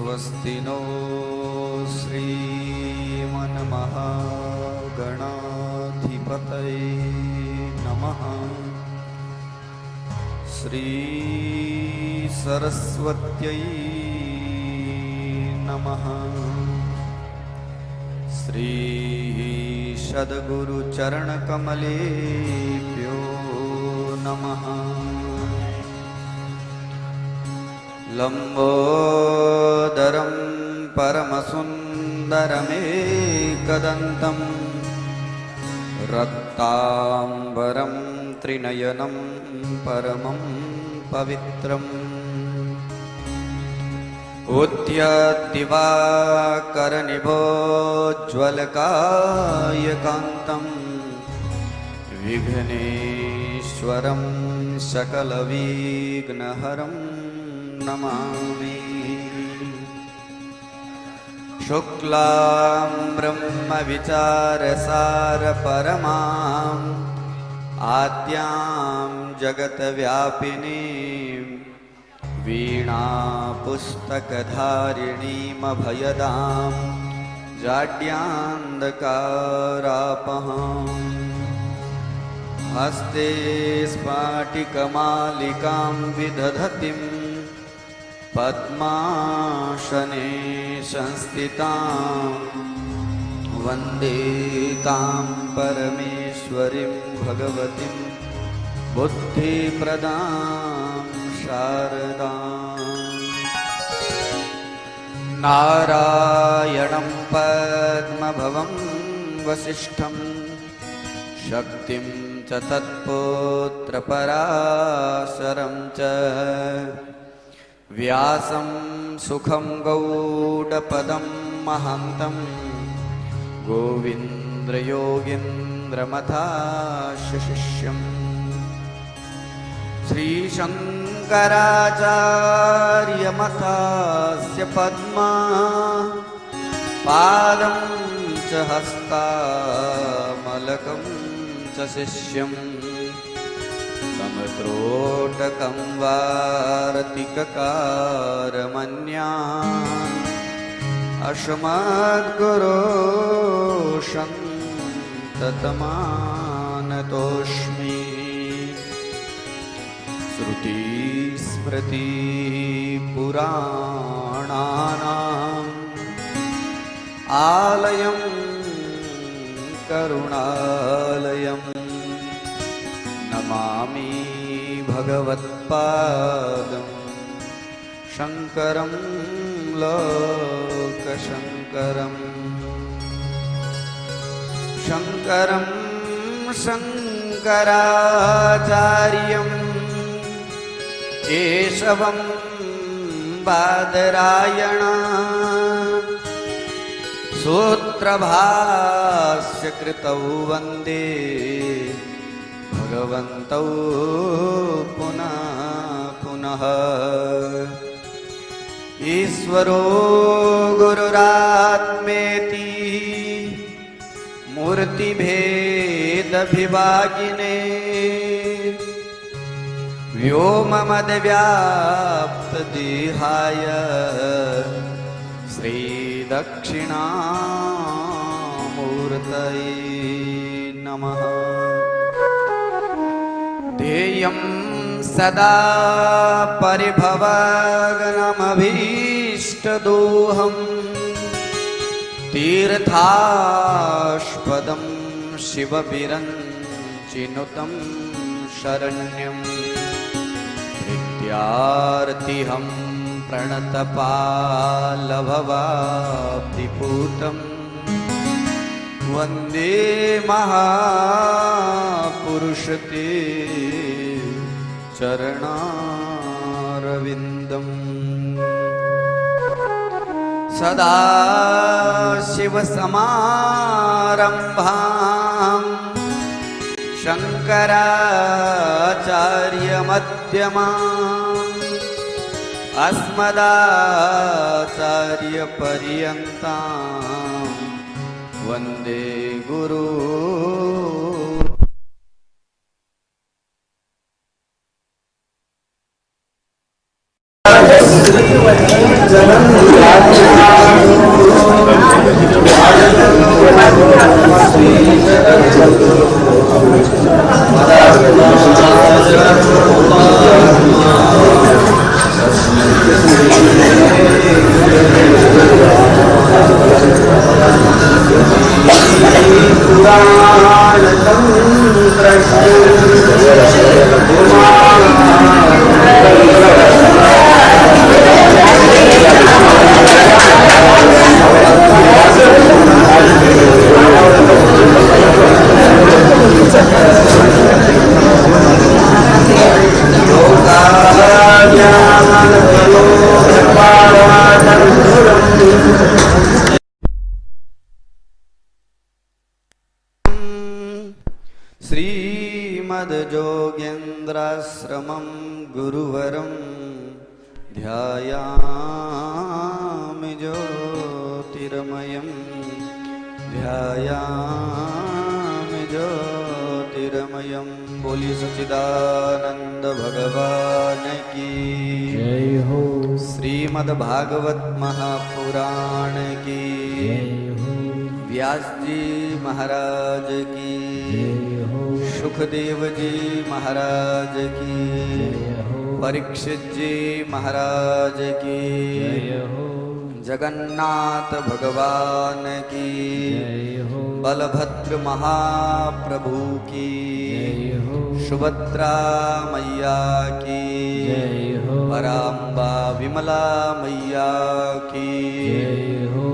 स्वस्ति नो श्रीमन्महागणाधिपतये नमः। श्री सरस्वत्यै नमः। श्री सद्गुरुचरणकमलेभ्यो नमः। लंबोदरं परमसुन्दरमेकदन्तं रक्ताम्बरं त्रिनयनं परमं पवित्रम् उद्यद्दिवाकरनिभोज्ज्वलकायकान्तं विघ्नेश्वरं सकलविघ्नहरं नमामि। शुक्लां ब्रह्मविचारसारपरमाम् आद्यां जगत्व्यापिनीं वीणापुस्तकधारिणीमभयदां जाड्यान्धकारापहाम् हस्ते स्फाटिकमालिकां विदधतीं पद्मासने संस्थितां वन्दे तां परमेश्वरीं भगवतीं बुद्धिप्रदां शारदाम्। नारायणं पद्मभवं वसिष्ठं शक्तिं च तत्पुत्रपराशरं च व्यासं सुखं गौडपदं महान्तं गोविन्द्रयोगीन्द्रमथाशिष्यम् श्रीशङ्कराचार्यमथास्य पद्मा पादं च हस्तामलकं च शिष्यम् समत्रोटकं वार्तिककारमन्यान् अस्मद्गुरो सन्ततमानतोऽस्मि। श्रुतिस्मृतिपुराणानाम् आलयं करुणालयं नमामि भगवत्पादं शङ्करं लोकशङ्करम्। शङ्करं शङ्कराचार्यं केशवं बादरायणा सूत्रभाष्यकृतौ वन्दे भगवन्तौ पुनः पुनः। ईश्वरो गुरुरात्मेति मूर्तिभेदविभागिने व्योममद्व्याप्तदेहाय श्रीदक्षिणामूर्तये नमः। ध्येयं सदा परिभवग्नमभीष्टदोहं तीर्थास्पदं शिवविरञ्चिनुतं शरण्यं विद्यार्थिहं प्रणतपालभवाब्धिपूतं वन्दे महापुरुषते चरणारविन्दम्। सदाशिवसमारम्भां शङ्कराचार्यमध्यमाम् अस्मदाचार्यपर्यन्तां वन्दे गुरु। श्रीमद्योगेन्द्राश्रमं गुरुवरं ध्यायामि ज्योतिर्मयं ध्यायामि ज्योतिर्मयं। बोलिए सच्चिदानंद भगवान की जय हो। श्रीमद्भागवत महापुराण की जय हो। व्यास जी महाराज की जय हो। सुखदेव जी महाराज की जय हो। परीक्षित जी महाराज की जय हो। जगन्नाथ भगवान की जय हो। बलभद्र महाप्रभु की जय हो। सुभद्रा मैया की जय हो। पराम्बा विमला मैया की जय हो।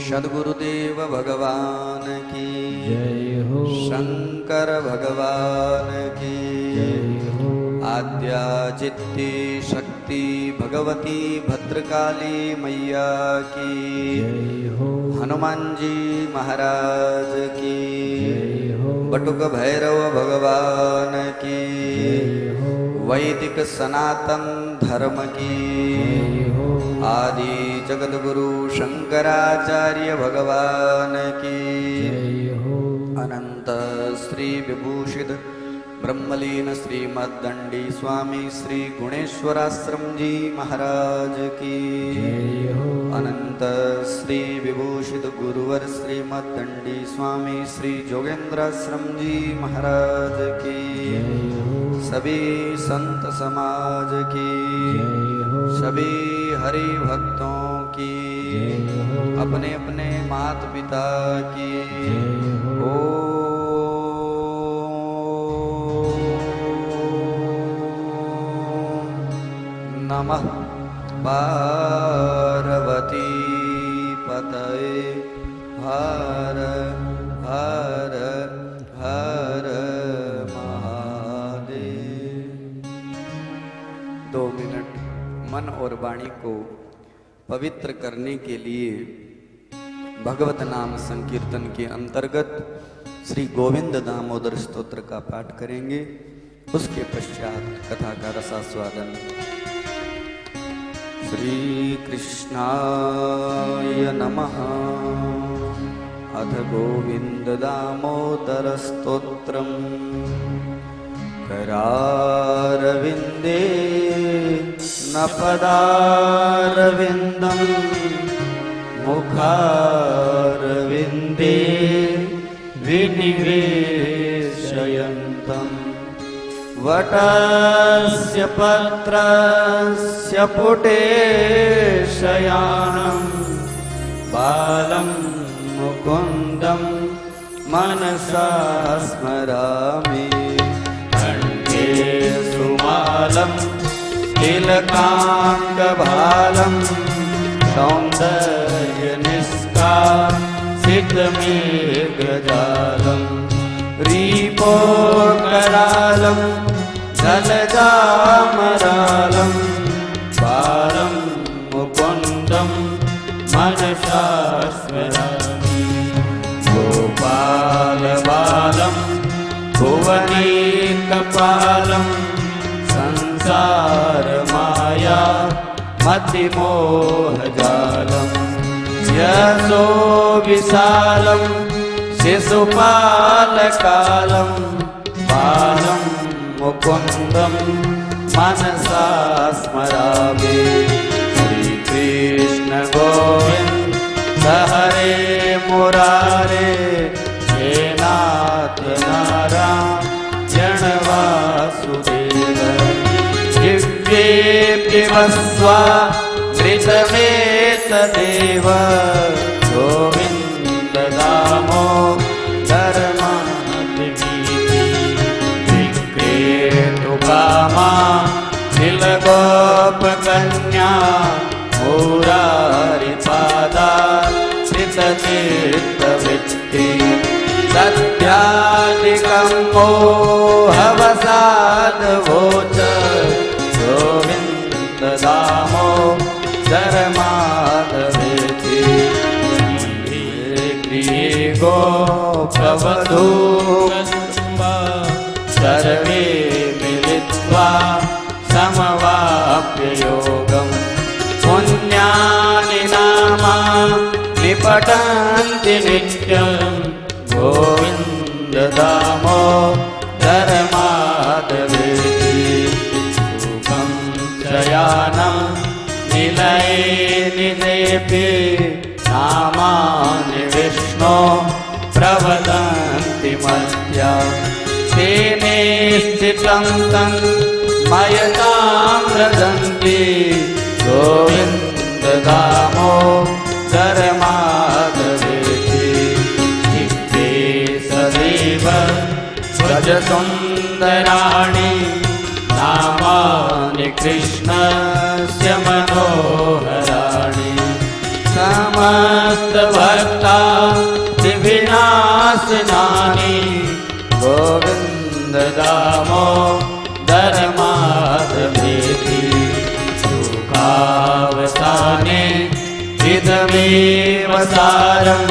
सद्गुरुदेव भगवान की जय हो। शंकर भगवान की जय हो। आद्या चित्ती शक्ति भगवती भद्रकाली मैया की जय हो। हनुमान जी महाराज की जय हो। बटुक भैरव भगवान की जय हो। वैदिक सनातन धर्म की जय हो। आदि जगत गुरु शंकराचार्य भगवान की जय हो। अनंत श्री विभूषित ब्रह्मलीन श्रीमद्दंडी स्वामी श्री गुणेश्वराश्रम जी महाराज की जय हो। अनंत श्री विभूषित गुरुवर श्रीमद्दंडी स्वामी श्री जोगेंद्राश्रम जी महाराज की जय हो। सभी संत समाज की जय हो। सभी हरि भक्तों की जय हो। अपने अपने माता पिता की जय हो। नमः पार्वती पतये हर हर हर महादेव। 2 मिनट मन और वाणी को पवित्र करने के लिए भगवत नाम संकीर्तन के अंतर्गत श्री गोविंद दामोदर स्तोत्र का पाठ करेंगे। उसके पश्चात कथा का रसास्वादन। श्री कृष्णाय नमः। अथ गोविंद दामोदर स्तोत्रम्। करारविंदे न पदारविंदम् मुखारविंदे विनिवेशयन्तम् वटस्य पत्रस्य पुटे शयानं बालं मुकुन्दं मनसा स्मरामि। कण्ठे सुमालं तिलकाङ्गभालं सौन्दर्यनिष्कासितमेघजालं रीपोकरालं जलजामरालं बालं मुकुन्दं मनसा स्मरामि। गोपालबालं भुवनेकपालं संसारमाया मतिमोहजालं यशो विशालं शिशुपालकालं बालं मुकुन्दं मनसा स्मरामि। पिबस्व घृतमेतदेव गोविन्द दामोदर विक्रेतु कामा नीलगोपकन्या मुरारिपादा श्रितचित्तवृत्ति सत्यादिकं मोहवसादवोच गोविन्द दामोदर माधवेति गोपवधू सर्वे मिलित्वा समवाप्य योगम् पुण्यानि नामा निपठन्ति नित्यम् गोविन्द दामोदर माधवेति सुखं शयानं निलये निलेपि नामानि विष्णो प्रवदन्ति मध्या तेने स्थितं तं मयतां व्रजन्ति गोविन्द दामोदर माधवेति चित्ते सदैव व्रजसुन्दराणि नामानि कृष्णस्य मनोहराणि समस्तभक्ता विनाशनानि गोविन्द दामोदर माधवेति सुखावसाने इदमेव सारं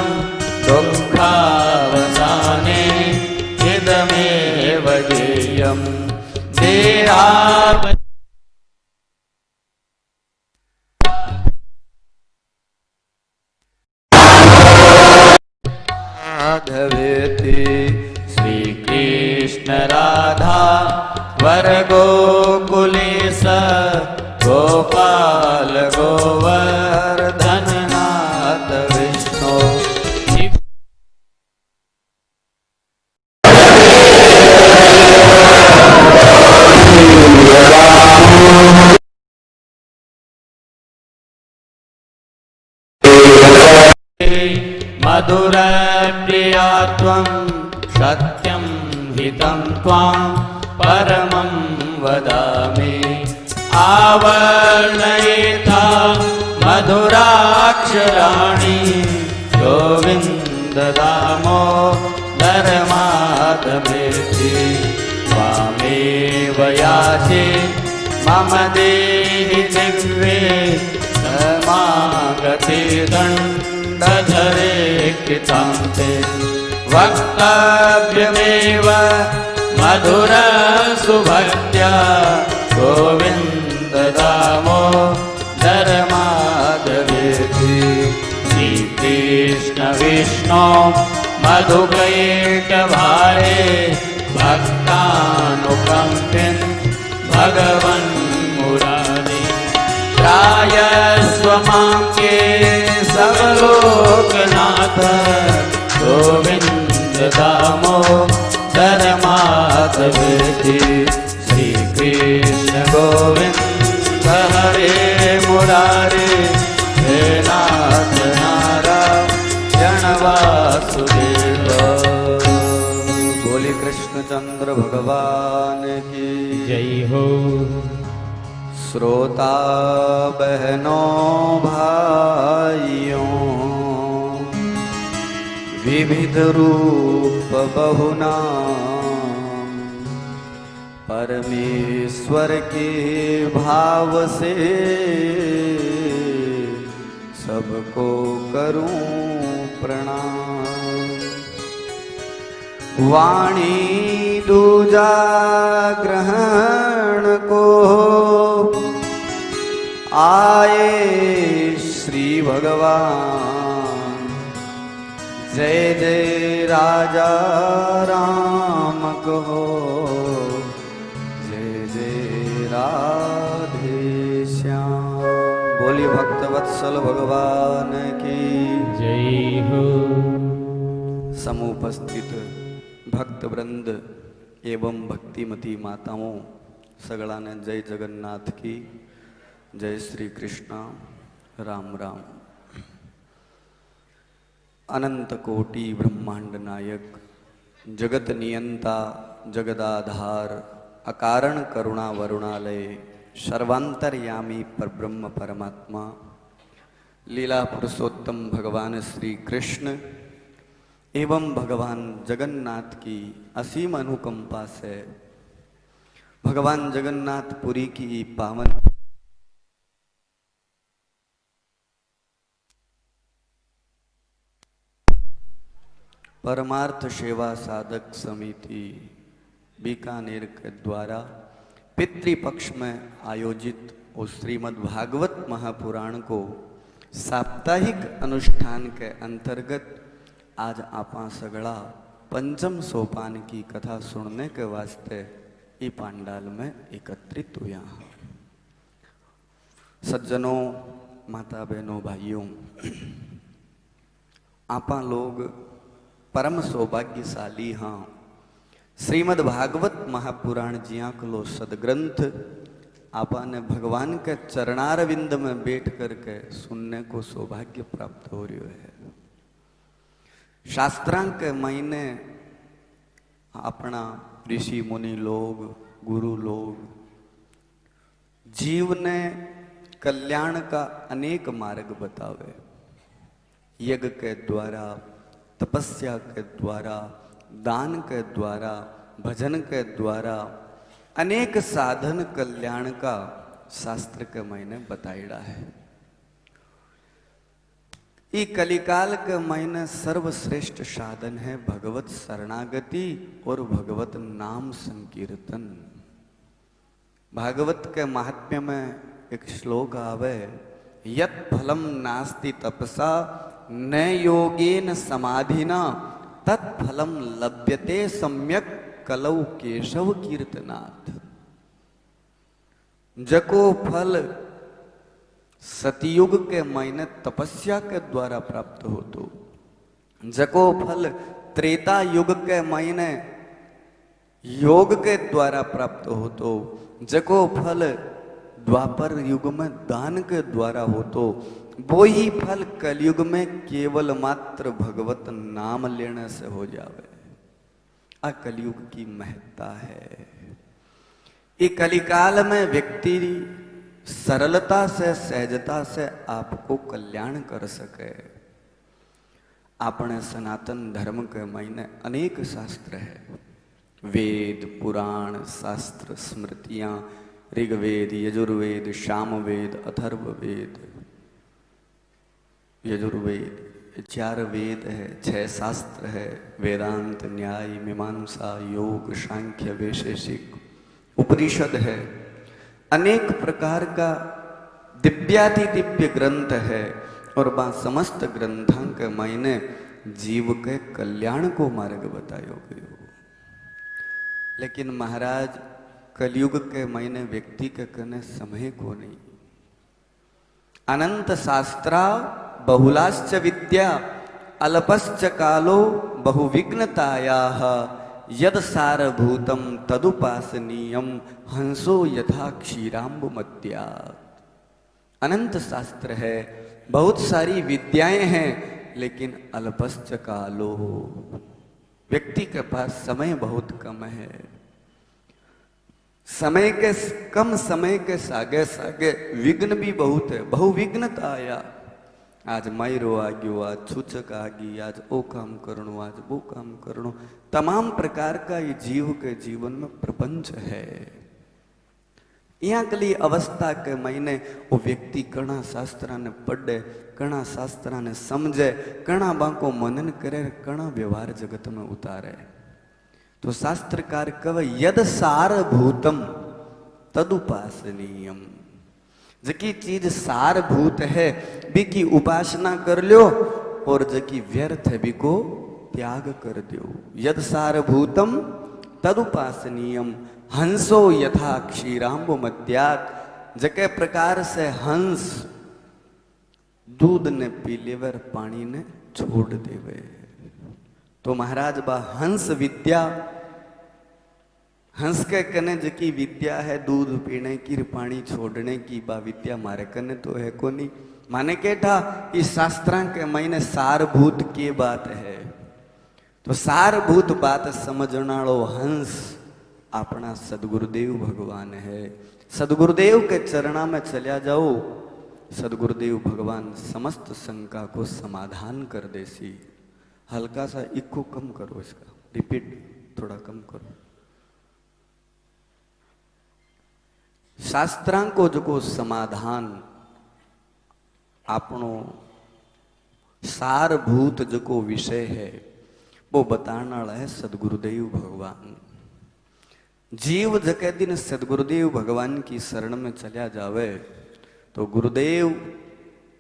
दुःखावसाने इदमेव ज्ञेयम् देहाव माधवेति श्रीकृष्ण राधा वर गोकुलेश गोपाल गोवर्धन नाथ विष्णु मधुर प्रिया त्वं सत्यं हितं त्वां परमं वदामि आवर्णयेथा मधुराक्षराणि गोविन्द दामोदर माधवेति त्वामेव याचे मम देहि दिव्ये समागते दण्डधरे कृतान्ते वक्तव्यमेव मधुर सुभक्त्या गोविन्द दामोदर माधवेति श्रीकृष्ण विष्णु मधुकैटभारे भक्तानुकम्पिन् भगवन् मुरारी त्रायस्व मां के सर्वलोकनाथ गोविन्द दामोदर माधवेति श्रीकृष्ण गोविन्द हरे मुरारे हे नाथ नारायण वासुदेव। बोले कृष्णचंद्र भगवान की जय हो। श्रोता बहनों भाइयों विविध रूप बहुनाम परमेश्वर के भाव से सबको करूं प्रणाम। वाणी दूजा ग्रहण को आए श्री भगवान जय जय राजा राम कहो जय जय राधे श्याम। बोली भक्तवत्सल भगवान की जय हो। समुपस्थित भक्त वृंद एवं भक्तिमती माताओं सगड़ा ने जय जगन्नाथ की जय श्री कृष्ण राम राम। अनंत कोटि ब्रह्मांड नायक जगत नियंता जगदाधार अकारण करुणा वरुणालय सर्वांतरयामी परब्रह्म परमात्मा लीला पुरुषोत्तम भगवान श्री कृष्ण एवं भगवान जगन्नाथ की असीम अनुकंपा से भगवान जगन्नाथ पुरी की पावन परमार्थ सेवा साधक समिति बीकानेर के द्वारा पितृपक्ष में आयोजित उस श्रीमद् भागवत महापुराण को साप्ताहिक अनुष्ठान के अंतर्गत आज आपा सगड़ा पंचम सोपान की कथा सुनने के वास्ते ई पांडाल में एकत्रित हुआ। सज्जनों, माता बहनों, भाइयों, आपा लोग परम सौभाग्यशाली हाँ। श्रीमद् भागवत महापुराण जिया कलो सदग्रंथ आपा ने भगवान के चरणारविंद में बैठ करके सुनने को सौभाग्य प्राप्त हो रही है। शास्त्रांग के महीने अपना ऋषि मुनि लोग, गुरु लोग जीव ने कल्याण का अनेक मार्ग बतावे। यज्ञ के द्वारा, तपस्या के द्वारा, दान के द्वारा, भजन के द्वारा अनेक साधन कल्याण का शास्त्र के महीने बताइड़ा है। ई कलिकाल के महीने सर्वश्रेष्ठ साधन है भगवत शरणागति और भगवत नाम संकीर्तन। भागवत के महात्म्य में एक श्लोक आवे, यत् फलम नास्ति तपसा न योगेन समाधिना तत्फलम लभ्यते सम्यक कलौ केशव कीर्तनाथ। जको फल सतयुग के महीने तपस्या के द्वारा प्राप्त हो तो, जको फल त्रेता युग के महीने योग के द्वारा प्राप्त हो तो, जको फल द्वापर युग में दान के द्वारा हो तो, वो ही फल कलयुग में केवल मात्र भगवत नाम लेने से हो जावे। आ कलयुग की महत्ता है। ये कलिकाल में व्यक्ति सरलता से, सहजता से आपको कल्याण कर सके। अपने सनातन धर्म के महीने अनेक शास्त्र है, वेद, पुराण, शास्त्र, स्मृतियां, ऋग्वेद, यजुर्वेद, सामवेद, अथर्ववेद, यजुर्वेद 4 वेद है, 6 शास्त्र है, वेदांत, न्याय, मीमांसा, योग, सांख्य, वैशेषिक, उपनिषद है। अनेक प्रकार का दिव्याति दिव्य ग्रंथ है और बा समस्त ग्रंथों के मायने जीव के कल्याण को मार्ग बतायो गयो। लेकिन महाराज कलयुग के मायने व्यक्ति के कने समय को नहीं। अनंत शास्त्रा बहुलाश्च विद्या अल्पश्च कालो बहुविघ्नतायाः यद सारभूतम तदुपासनीयम हंसो यथा क्षीराम्बुमत्यात्। अनंत शास्त्र है, बहुत सारी विद्याएं हैं, लेकिन अल्पश्च कालो, व्यक्ति के पास समय बहुत कम है। समय के कम समय के सागे सागे विघ्न भी बहुत है, बहुविघ्नता आया। आज मायरो आ गयो, आज छूचक आ गई, आज ओ काम करणो, आज वो काम करणो। तमाम प्रकार का ये जीव के जीवन में प्रपंच है। यहाँ कली अवस्था के महीने वो व्यक्ति कणा शास्त्र ने पढ़े, कणा शास्त्र ने समझे, कणा बाको मनन करे, कणा व्यवहार जगत में उतारे। तो शास्त्रकार कव यद सारभूतम तदुपासनीयम। जकी चीज सारभूत है बिकी उपासना कर लो, और जकी व्यर्थ है बिको त्याग कर दो। यद सारभूतम तदुपासनीयम हंसो यथा क्षीराम्बुमत्यात्। जके प्रकार से हंस दूध ने पी लेवर पानी ने छोड़ देवे। तो महाराज बा हंस विद्या हंस के कने जकी विद्या है दूध पीने की पानी छोड़ने की, बा विद्या मारे कने तो है को नहीं। माने के था इस शास्त्रां के महीने सारभूत की बात है, तो सारभूत बात समझनाड़ो हंस अपना सदगुरुदेव भगवान है। सदगुरुदेव के चरणा में चल्या जाओ, सदगुरुदेव भगवान समस्त शंका को समाधान कर देसी। हल्का सा इको कम करो, इसका रिपीट थोड़ा कम करो। शास्त्रां को जो समाधान आपनो सारभूत जो विषय है वो बताने वाला है सदगुरुदेव भगवान। जीव जके दिन सदगुरुदेव भगवान की शरण में चल्या जावे तो गुरुदेव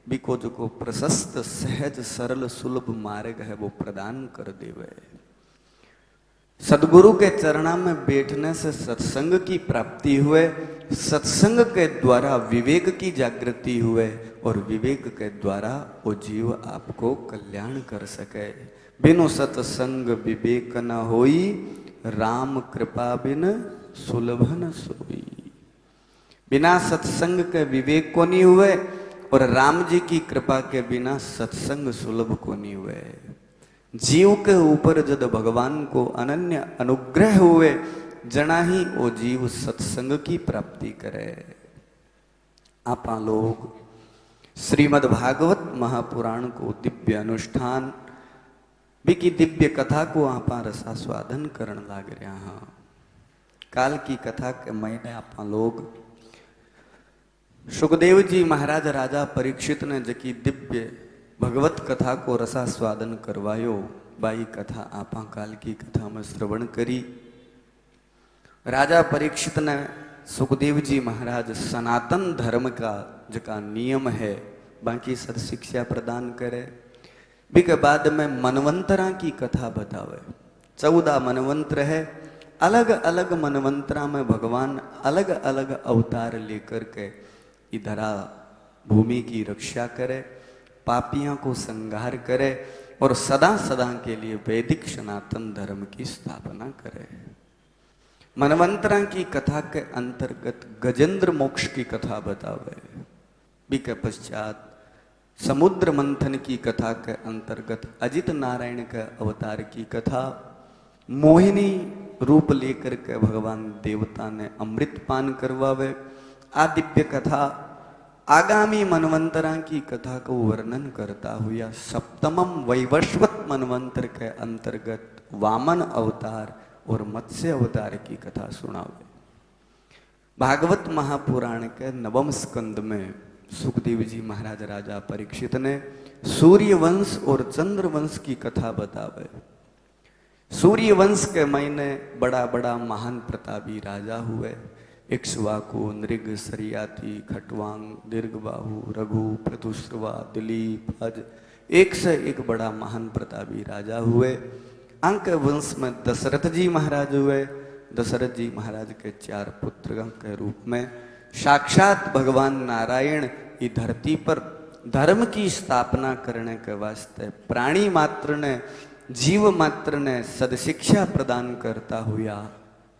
भी को जो प्रशस्त सहज सरल सुलभ मार्ग है वो प्रदान कर देवे। सदगुरु के चरणा में बैठने से सत्संग की प्राप्ति हुए, सत्संग के द्वारा विवेक की जागृति हुए और विवेक के द्वारा वो जीव आपको कल्याण कर सके। बिनु सत्संग विवेक न होई, राम कृपा बिन सुलभन सोई। बिना सत्संग के विवेक को नहीं हुए और राम जी की कृपा के बिना सत्संग सुलभ को नहीं हुए। जीव के ऊपर जब भगवान को अनन्य अनुग्रह हुए जना ही वो जीव सत्संग की प्राप्ति करे। आपा लोग श्रीमद् भागवत महापुराण को दिव्य अनुष्ठान बिकी दिव्य कथा को आपा रसास्वादन करण लाग रहा हाँ। काल की कथा के महीने आपा लोग सुखदेव जी महाराज राजा परीक्षित ने जकी दिव्य भगवत कथा को रसास्वादन करवायो, बाई कथा आपा काल की कथा में श्रवण करी। राजा परीक्षित ने सुखदेव जी महाराज सनातन धर्म का जका नियम है बाकी सद शिक्षा प्रदान करे। भी के बाद में मनवंतरा की कथा बतावे। 14 मनवंत्र है, अलग अलग मनवंतरा में भगवान अलग अलग अवतार लेकर के इधरा भूमि की रक्षा करे, पापियों को संहार करे और सदा सदा के लिए वैदिक सनातन धर्म की स्थापना करे। मनवंतरा की कथा के अंतर्गत गजेंद्र मोक्ष की कथा बतावे। भी के पश्चात समुद्र मंथन की कथा के अंतर्गत अजित नारायण के अवतार की कथा, मोहिनी रूप लेकर के भगवान देवता ने अमृत पान करवावे। आ दिव्य कथा आगामी मनवंतरा की कथा को वर्णन करता हुआ सप्तमम वैवस्वत मनवंतर के अंतर्गत वामन अवतार और मत्स्य अवतार की कथा सुनावे। भागवत महापुराण के 9वें स्कंद में सुखदेव जी महाराज राजा परीक्षित ने सूर्य वंश और चंद्र वंश की कथा बतावे। सूर्य वंश के महीने बड़ा बड़ा महान प्रतापी राजा हुए। इक्ष्वाकु, नृग, सरियाती, खटवांग, दीर्घबाहु, रघु, प्रतुश्रवा, दिलीप, अज, एक से एक बड़ा महान प्रतापी राजा हुए। अंक वंश में दशरथ जी महाराज हुए। दशरथ जी महाराज के 4 पुत्र के रूप में साक्षात भगवान नारायण इस धरती पर धर्म की स्थापना करने के वास्ते प्राणी मात्र ने, जीव मात्र ने सदशिक्षा प्रदान करता हुआ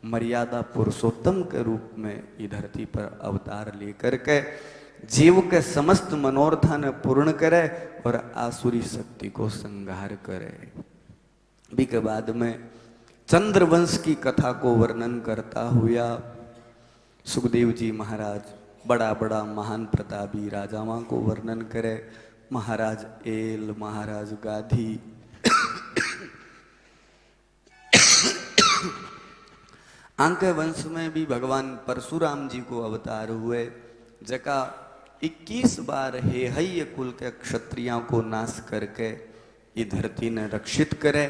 मर्यादा पुरुषोत्तम के रूप में इस धरती पर अवतार लेकर के जीव के समस्त मनोरथा ने पूर्ण करे और आसुरी शक्ति को संहार करे। भी के बाद में चंद्रवंश की कथा को वर्णन करता हुआ सुखदेव जी महाराज बड़ा बड़ा महान प्रतापी राजाओं को वर्णन करे। महाराज एल, महाराज गाधी, आंके वंश में भी भगवान परशुराम जी को अवतार हुए, जका 21 बार हेहय्य कुल के क्षत्रियों को नाश करके ये धरती ने रक्षित करे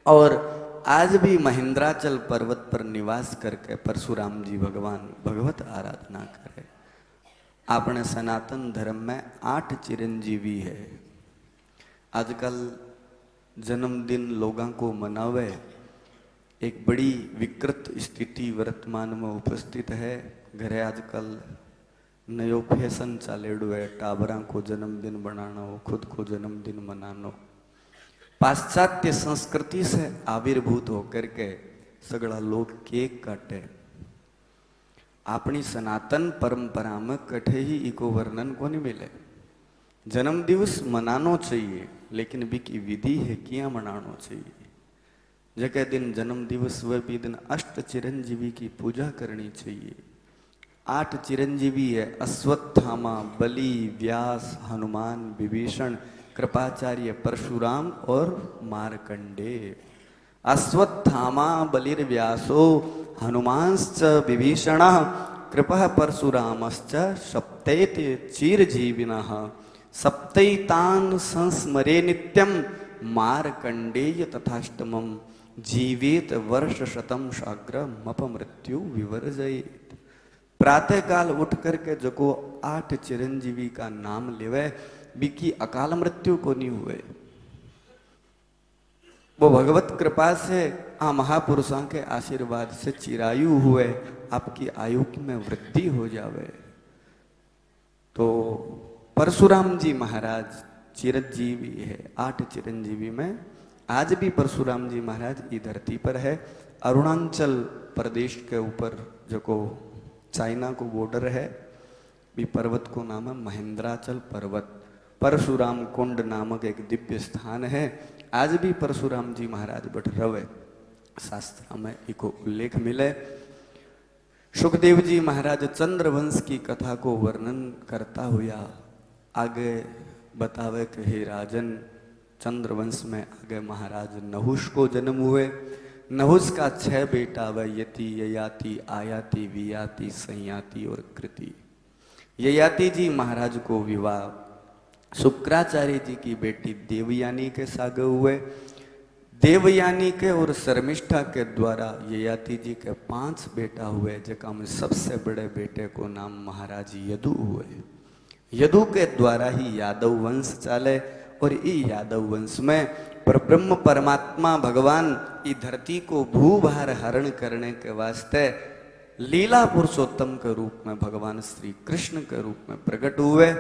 और आज भी महेंद्राचल पर्वत पर निवास करके परशुराम जी भगवान भगवत आराधना करे। अपने सनातन धर्म में 8 चिरंजीवी है। आजकल जन्मदिन लोगों को मनावे एक बड़ी विकृत स्थिति वर्तमान में उपस्थित है। घरे आजकल नयो फैशन चालेड़ो है, टाबरा को जन्मदिन बनाना हो, खुद को जन्मदिन मनानो। पाश्चात्य संस्कृति से आविर्भूत होकर के सगड़ा लोग केक काटे। अपनी सनातन परंपरा में कठे ही इको वर्णन को नहीं मिले। जन्म दिवस मनानो चाहिए, लेकिन बिकी विधि है किया मनानो चाहिए। जगह दिन जन्म दिवस वह भी दिन अष्ट चिरंजीवी की पूजा करनी चाहिए। 8 चिरंजीवी है, अश्वत्थामा, बलि, व्यास, हनुमान, विभीषण, कृपाचार्य, परशुराम और मार्कंडेय। अश्वत्थामा बलिर्व्यासो हनुमांश्च विभीषणः कृपः परशुरामश्च सप्तैते चिरजीविनः सप्तैतान् संस्मरे नित्यं मार्कंडेय तथाष्टमं जीवेत वर्ष शतम शाग्रमप मृत्यु विवर्जयेत। प्रातः काल उठ करके जो को 8 चिरंजीवी का नाम लेवे बिकी अकाल मृत्यु को नहीं हुए। वो भगवत कृपा से आ महापुरुषों के आशीर्वाद से चिरायु हुए, आपकी आयु में वृद्धि हो जावे। तो परशुराम जी महाराज चिरंजीवी है। 8 चिरंजीवी में आज भी परशुराम जी महाराज ये धरती पर है। अरुणाचल प्रदेश के ऊपर जो को चाइना को बॉर्डर है, भी पर्वत को नाम है महेंद्राचल पर्वत। परशुराम कुंड नामक एक दिव्य स्थान है। आज भी परशुराम जी महाराज बट रवे। शास्त्र में इको उल्लेख मिले। सुखदेव जी महाराज चंद्रवंश की कथा को वर्णन करता हुआ आगे बतावे कि हे राजन, चंद्रवंश में आगे महाराज नहुष को जन्म हुए। नहुष का 6 बेटा व यति, ययाति, आयाति, वियाति, संयाति और कृति। ययाति जी महाराज को विवाह शुक्राचार्य जी की बेटी देवयानी के सागे हुए। देवयानी के और शर्मिष्ठा के द्वारा ययाति जी के 5 बेटा हुए, जका में सबसे बड़े बेटे को नाम महाराज यदु हुए। यदु के द्वारा ही यादव वंश चाले और ई यादव वंश में परब्रह्म परमात्मा भगवान ई धरती को भूभार हरण करने के वास्ते लीला पुरुषोत्तम के रूप में भगवान श्री कृष्ण के रूप में प्रकट हुए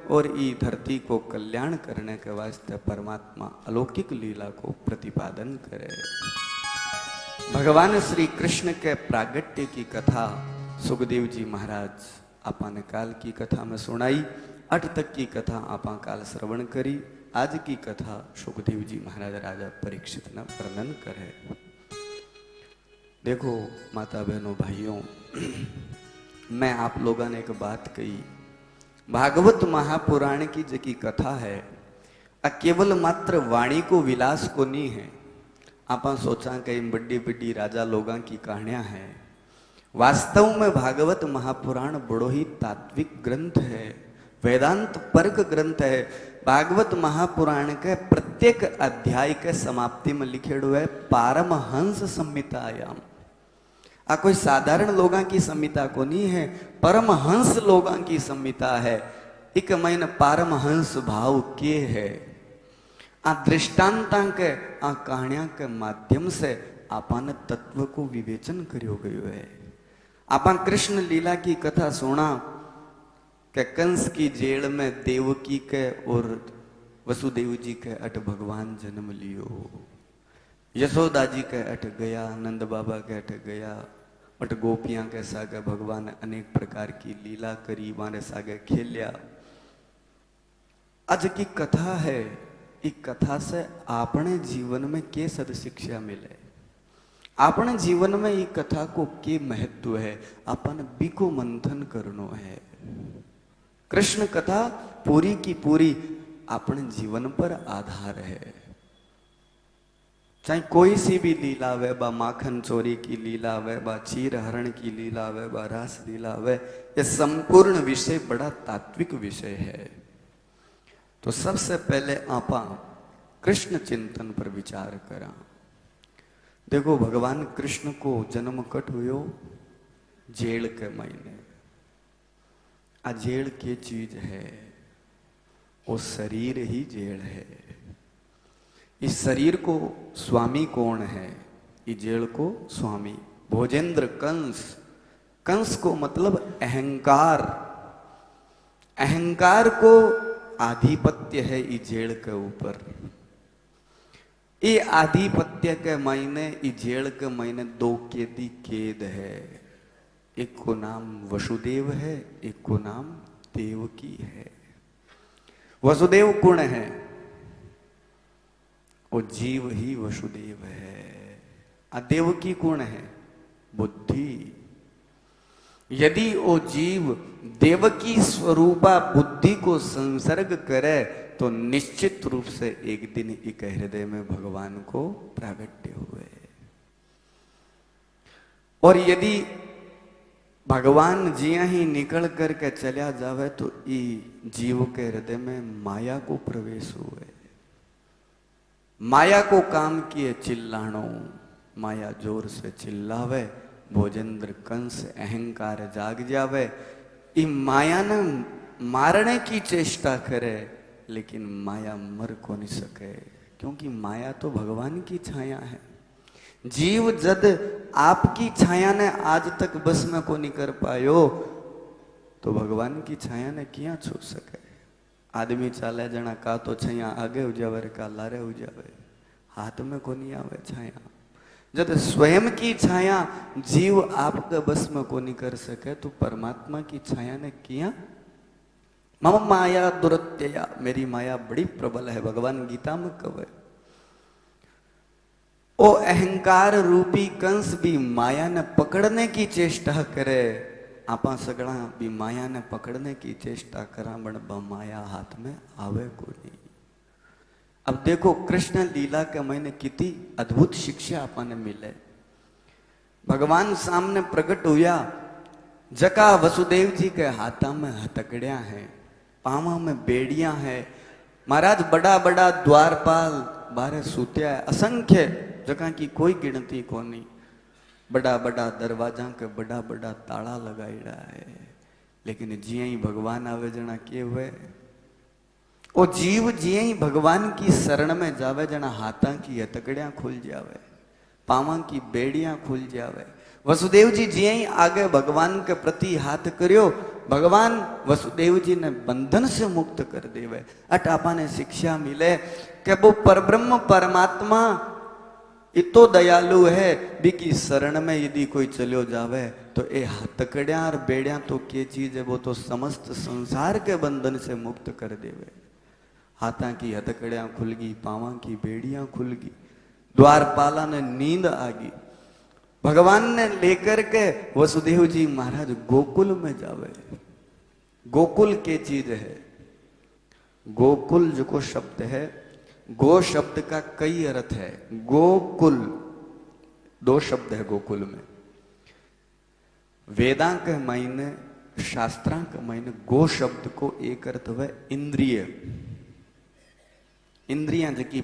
और ई धरती को कल्याण करने के वास्ते परमात्मा अलौकिक लीला को प्रतिपादन करे। भगवान श्री कृष्ण के प्रागट्य की कथा सुखदेव जी महाराज आपने काल की कथा में सुनाई। 8 तक की कथा आपा काल श्रवण करी। आज की कथा सुखदेव जी महाराज राजा परीक्षित न वर्णन करे। देखो माता बहनों भाइयों, मैं आप लोगों ने एक बात कही, भागवत महापुराण की जो की कथा है केवल मात्र वाणी को विलास को नहीं है। आप सोचा कई बड़ी बड़ी राजा लोगों की कहानियां हैं। वास्तव में भागवत महापुराण बड़ो ही तात्विक ग्रंथ है, वेदांत परक ग्रंथ है। भागवत महापुराण के प्रत्येक अध्याय के समाप्ति में लिखेड़ो है पारमहंस संहितायाम। आ कोई साधारण लोगों की संहिता को नहीं है, परमहंस लोगों की संहिता है। एक महीन पारमहंस भाव के है। आ दृष्टांता के आ कहानियां के माध्यम से आपन तत्व को विवेचन करियो गयो है। आपन कृष्ण लीला की कथा सुना कि कंस की जेल में देवकी के और वसुदेव जी के अट भगवान जन्म लियो। यशोदा जी के अट गया, नंद बाबा के अट गया, अट गोपियां के सागे भगवान अनेक प्रकार की लीला करी, मारे सागे खेलिया। आज की कथा है, इस कथा से अपने जीवन में के सद शिक्षा मिले, अपने जीवन में ये कथा को के महत्व है, अपन बिको मंथन करनो है। कृष्ण कथा पूरी की पूरी अपने जीवन पर आधार है। चाहे कोई सी भी लीला वे, बा माखन चोरी की लीला वे, बा चीर हरण की लीला वे, बा रास लीला वे, ये संपूर्ण विषय बड़ा तात्विक विषय है। तो सबसे पहले आपा कृष्ण चिंतन पर विचार करा। देखो भगवान कृष्ण को जन्म कट हुयो जेल के महीने। आ जेल की चीज है, वो शरीर ही जेल है। इस शरीर को स्वामी कौन है? इस जेल को स्वामी भोजेंद्र कंस। कंस को मतलब अहंकार, अहंकार को आधिपत्य है इस जेल के ऊपर। ये आधिपत्य के मायने, ये जेल के मायने दो कैदी कैद है। एक को नाम वसुदेव है, एक को नाम देवकी है। वसुदेव कौन है? वो जीव ही वसुदेव है। देवकी कौन है? बुद्धि। यदि वो जीव देवकी स्वरूपा बुद्धि को संसर्ग करे तो निश्चित रूप से एक दिन एक हृदय में भगवान को प्रागट्य हुए। और यदि भगवान जिया ही निकल करके चला जावे तो ई जीव के हृदय में माया को प्रवेश हुए। माया को काम किए चिल्लानो, माया जोर से चिल्लावे, भोजेंद्र कंस अहंकार जाग जावे। ई माया ने मारने की चेष्टा करे लेकिन माया मर को नहीं सके, क्योंकि माया तो भगवान की छाया है। जीव जद आपकी छाया ने आज तक बस में को नहीं कर पायो तो भगवान की छाया ने क्या छू सके। आदमी चाले जना का तो छाया आगे हो जावे का लारे हो जावे, हाथ में को नहीं आवे छाया। जब स्वयं की छाया जीव आपके बस में को नहीं कर सके तो परमात्मा की छाया ने किया। मम माया दुरत्यया, मेरी माया बड़ी प्रबल है, भगवान गीता में कहे। ओ अहंकार रूपी कंस भी माया ने पकड़ने की चेष्टा करे, आपा सगड़ा भी माया ने पकड़ने की चेष्टा करा, बण माया हाथ में आवे को नहीं। अब देखो कृष्ण लीला के महीने कितनी अद्भुत शिक्षा आपने मिले। भगवान सामने प्रकट हुआ, जका वसुदेव जी के हाथा में हथकड़िया है, पावा में बेड़ियां है। महाराज बड़ा बड़ा द्वारपाल बारे सूत्या है, असंख्य जगह की कोई गिनती को नहीं। बड़ा बड़ा दरवाजा के बड़ा बड़ा ताला लगाईड़ा है, लेकिन जिये ही भगवान आवे जना के हुए। ओ जीव जिये ही भगवान की शरण में जावे जना हाथा की हथकड़ियां खुल जावे, पावा की बेड़ियां खुल जावे। वसुदेव जी जिये ही आगे भगवान के प्रति हाथ करियो, भगवान वसुदेव जी ने बंधन से मुक्त कर देवे। अट आपा ने शिक्षा मिले कि वो परब्रह्म परमात्मा इतो दयालु है, बिकी शरण में यदि कोई चलो जावे तो ए हथकड़ियां और बेड़ियां तो क्या चीज है, वो तो समस्त संसार के बंधन से मुक्त कर देवे। हाथा की हथकड़ियां खुल गई, पावा की बेड़ियां खुल गई, द्वारपाला ने नींद आ गई। भगवान ने लेकर के वसुदेव जी महाराज गोकुल में जावे। गोकुल के चीज है? गोकुल जो को शब्द है, गो शब्द का कई अर्थ है। गोकुल दो शब्द है गोकुल में। वेदा के मायने, शास्त्रा के मायने गो शब्द को एक अर्थ है इंद्रिय। इंद्रियां जकी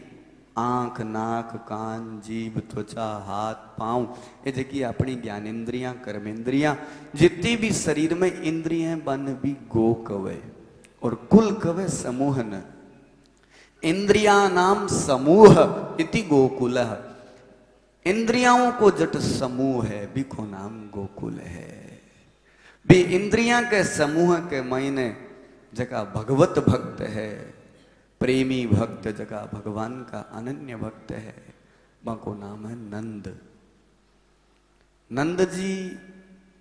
आंख, नाक, कान, जीभ, त्वचा, हाथ, पांव, ये जकी अपनी ज्ञानेन्द्रियां, कर्मेंद्रियां, जितनी भी शरीर में इंद्रियां बन भी गो कवे। और कुल कवे समूह न। इंद्रिया नाम समूह इति गोकुल। इंद्रियाओं को जट समूह है, बिको नाम गोकुल है। भी इंद्रियां के समूह के मायने जका भगवत भक्त है, प्रेमी भक्त, जगह भगवान का अनन्य भक्त है, बाको नाम है नंद। नंद जी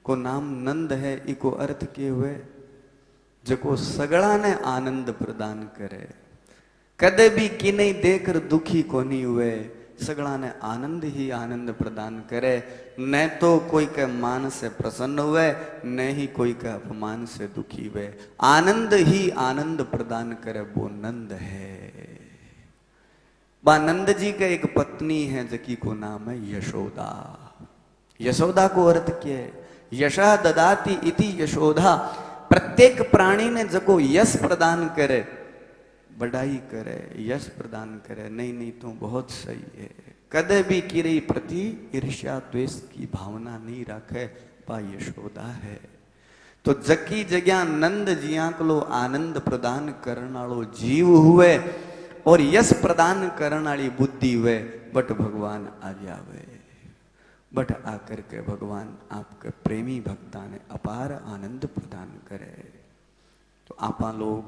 को नाम नंद है, इको अर्थ के हुए जको सगड़ा ने आनंद प्रदान करे। कदे भी किने देकर दुखी को नहीं हुए, सगड़ा ने आनंद ही आनंद प्रदान करे। न तो कोई के मान से प्रसन्न हुए, न ही कोई के अपमान से दुखी हुए। आनंद ही आनंद प्रदान करे, वो नंद है। बा नंद जी का एक पत्नी है जकी को नाम है यशोदा। यशोदा को अर्थ क्या है? यशा ददाति इति यशोदा। प्रत्येक प्राणी ने जको यश प्रदान करे, बड़ाई करे, यश प्रदान करे, नहीं नहीं तो बहुत सही है, कदे भी किरी प्रति ईर्ष्या द्वेष की भावना नहीं रखे, पा यशोदा है। तो जकी जगह नंद जिया को आनंद प्रदान करने वालो जीव हुए और यश प्रदान करने वाली बुद्धि हुए, बट भगवान आ जावे। बट आकर के भगवान आपके प्रेमी भक्ता ने अपार आनंद प्रदान करे। तो आपा लोग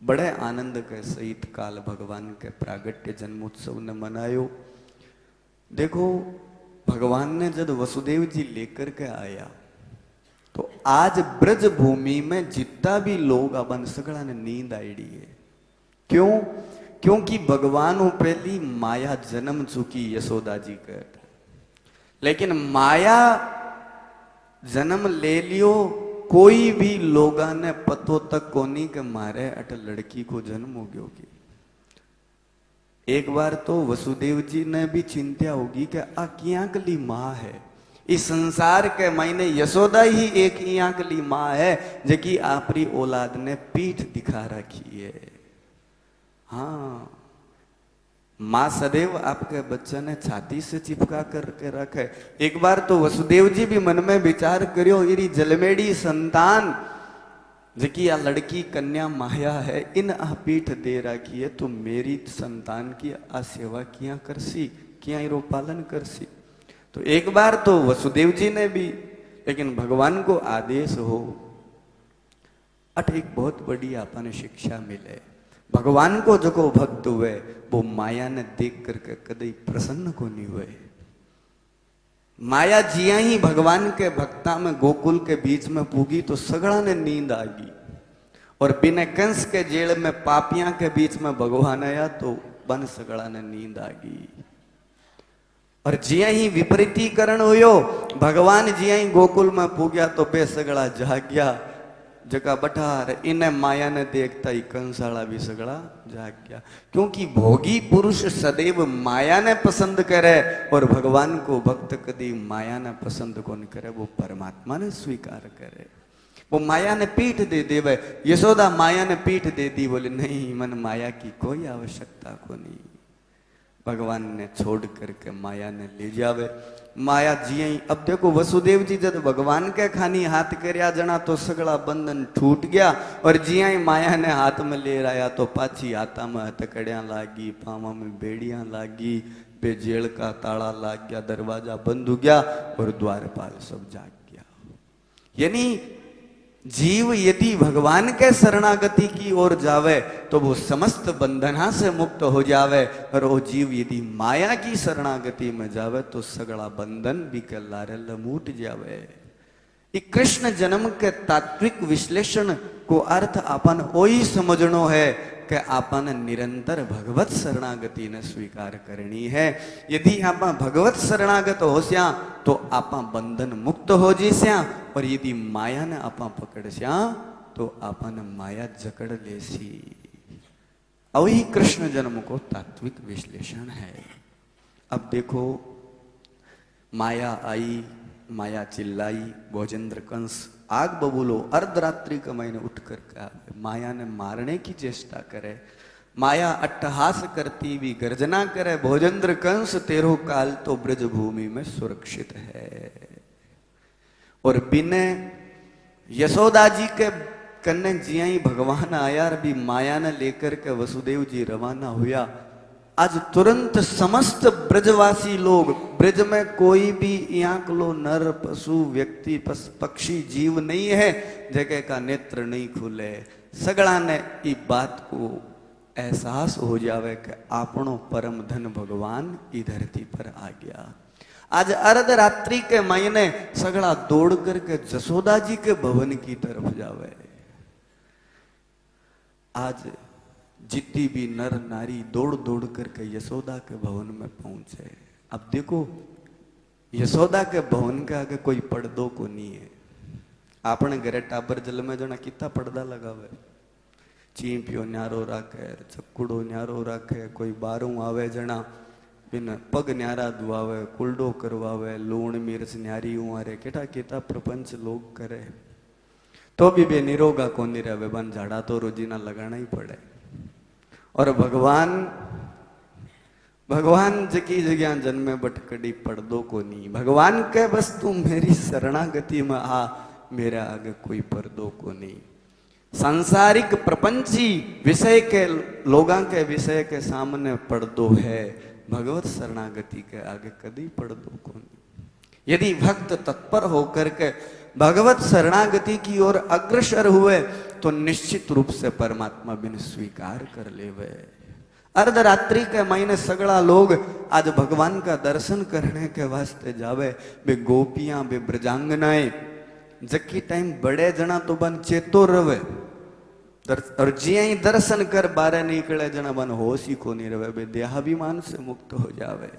बड़े आनंद के सहित काल भगवान के प्रागट्य जन्मोत्सव ने मनायो। देखो भगवान ने जब वसुदेव जी लेकर के आया तो आज ब्रज भूमि में जितना भी लोग अपन सगड़ा ने नींद आईडी है। क्यों? क्योंकि भगवान हो पहली माया जन्म चुकी यशोदा जी कर, लेकिन माया जन्म ले लियो कोई भी लोगा ने पतो तक कोनी के मारे अट लड़की को जन्म हो गयो की। एक बार तो वसुदेव जी ने भी चिंता होगी कि आ किया कली माँ है इस संसार के मायने यशोदा ही एक इयाकली माँ है जबकि आपरी औलाद ने पीठ दिखा रखी है। हाँ, माँ सदैव आपके बच्चे ने छाती से चिपका करके रखे। एक बार तो वसुदेव जी भी मन में विचार करियो इरी जलमेड़ी संतान जबकि आ लड़की कन्या माया है इन आ पीठ दे रखी है तो मेरी संतान की आ सेवा किया करसी, किया इरो पालन करसी। तो एक बार तो वसुदेव जी ने भी, लेकिन भगवान को आदेश हो अट एक बहुत बड़ी आपने शिक्षा मिले। भगवान को जो को भक्त हुए वो माया ने देख करके कदे प्रसन्न को नहीं हुए। माया जिया ही भगवान के भक्ता में गोकुल के बीच में पूगी तो सगड़ा ने नींद आ गई, और बिना कंस के जेल में पापियां के बीच में भगवान आया तो बन सगड़ा ने नींद आ गई। और जिया ही विपरीतीकरण हुयो, भगवान जिया ही गोकुल में पूग्या तो बेसगड़ा जाग गया जका बठार इन्हें माया ने देखता ही कंसाला भी सगड़ा जाग गया। क्योंकि भोगी पुरुष सदैव माया ने पसंद करे और भगवान को भक्त कदी माया ने पसंद कौन करे, वो परमात्मा ने स्वीकार करे। वो माया ने पीठ दे देवे, यशोदा माया ने पीठ दे दी, बोले नहीं मन माया की कोई आवश्यकता को नहीं। भगवान ने छोड़ करके माया ने ले जावे। माया जिये ही, अब देखो वसुदेव जी जब भगवान के खानी हाथ करया जना तो सगड़ा बंधन छूट गया, और जिया ही माया ने हाथ में ले आया तो पाछी हाथा में हथकड़ियां लागी, पावा में बेड़ियां लागी, जेल का ताला लाग गया, दरवाजा बंद हो गया और द्वारपाल सब जाग गया। यानी जीव यदि भगवान के शरणागति की ओर जावे तो वो समस्त बंधना से मुक्त हो जावे, और वो जीव यदि माया की शरणागति में जावे तो सगड़ा बंधन भी के लारे लमूट जावे। कृष्ण जन्म के तात्विक विश्लेषण को अर्थ अपन ओही समझनो है कि आपन निरंतर भगवत शरणागति ने स्वीकार करनी है। यदि आप भगवत शरणागत होस्या तो आप बंधन मुक्त हो जीस्या, और यदि माया ने आप पकड़स्या तो आपन माया जकड़ लेसी। वही कृष्ण जन्म को तात्विक विश्लेषण है। अब देखो माया आई, माया चिल्लाई, भोजेंद्र कंस आग बबूलो अर्धरात्रि का महीने उठ कर माया ने मारने की चेष्टा करे। माया अट्टहास करती भी गर्जना करे, भोजेंद्र कंस तेरो काल तो ब्रज भूमि में सुरक्षित है। और बिने यशोदा जी के कन्ने जिया ही भगवान आया भी माया ने लेकर के वसुदेव जी रवाना हुआ। आज तुरंत समस्त ब्रजवासी लोग, ब्रज में कोई भी आंकलो नर पशु व्यक्ति पक्षी जीव नहीं है जगह का नेत्र नहीं खुले। सगड़ा ने इस बात को एहसास हो जावे कि आपनो परम धन भगवान ई धरती पर आ गया। आज अर्धरात्रि के महीने सगड़ा दौड़ करके जसोदा जी के भवन की तरफ जावे। आज जितनी भी नर नारी दौड़ दौड़ करके यशोदा के भवन में पहुंचे। अब देखो यशोदा के भवन के आगे कोई पर्दो को नहीं है। आपने घरे टाबर जल में जना कितना पर्दा लगावे, चींपियो न्यारो राखे, चक्कुड़ो न्यारो राखे, कोई बारू आवे जना बिन पग न्यारा दुआवे, कुलडो करवावे, लूण मिर्च न्यारी उरे केटा केटा प्रपंच लोग करे तो भी बे निरोगा को नहीं रहे, बन झाड़ा तो रोजीना लगाना ही पड़े। और भगवान जकी जगह जन्मे बटकड़ी पर्दो को नहीं। भगवान के बस तू मेरी शरणागति में आ, मेरे आगे कोई पर्दो को नहीं। सांसारिक प्रपंची विषय के लोगों के विषय के सामने पर्दो है, भगवत शरणागति के आगे कभी पर्दो को नहीं। यदि भक्त तत्पर होकर के भगवत शरणागति की ओर अग्रसर हुए तो निश्चित रूप से परमात्मा बिन स्वीकार कर लेवे। अर्धरात्रि के महीने सगड़ा लोग आज भगवान का दर्शन करने के वास्ते जावे। बे गोपियां बे ब्रजांगनाएं जकी टाइम बड़े जना तो बन चेतो रवे और जिया ही दर्शन कर बारे निकले जना बन होश ही को नहीं रवे। बे देहाभिमान से मुक्त हो जावे,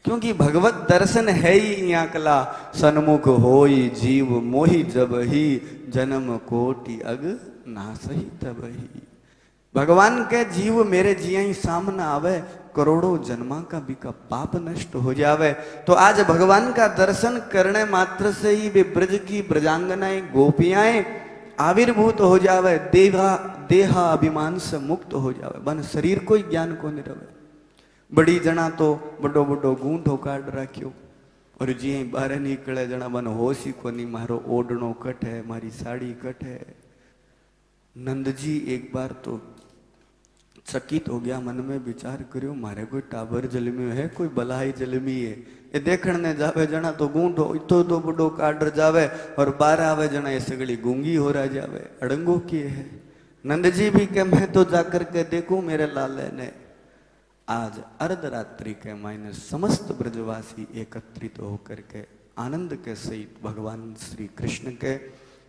क्योंकि भगवत दर्शन है ही यहाँ कला। सन्मुख होई जीव मोही जब ही जन्म कोटि अग नासही तब ही। भगवान के जीव मेरे जिया ही सामने आवे, करोड़ों जन्मा का भी का पाप नष्ट हो जावे। तो आज भगवान का दर्शन करने मात्र से ही वे ब्रज की ब्रजांगनाएं गोपियाएं आविर्भूत हो जावे, देहा अभिमान से मुक्त हो जावे। बन शरीर कोई ज्ञान को नहीं रवे। बड़ी जना तो बड़ो बड़ो गूंठो काट राख्यो और जी बारे निकले जना बन होश ही को नहीं, मारो ओढ़नो कट है, मारी साड़ी कट है। नंद जी एक बार तो चकित हो गया, मन में विचार करियो मारे कोई टाबर जलमियो है, कोई बलाई जलमी है। ये देखने जावे जना तो गूंठो इतो तो बड़ो काट जावे और बार आवे जना ये सगड़ी गूंगी हो रहा जावे। अड़ंगो किए है। नंद जी भी के मैं तो जाकर के देखूं मेरे लाले ने। आज अर्धरात्रि के महीने समस्त ब्रजवासी एकत्रित होकर के आनंद के सहित भगवान श्री कृष्ण के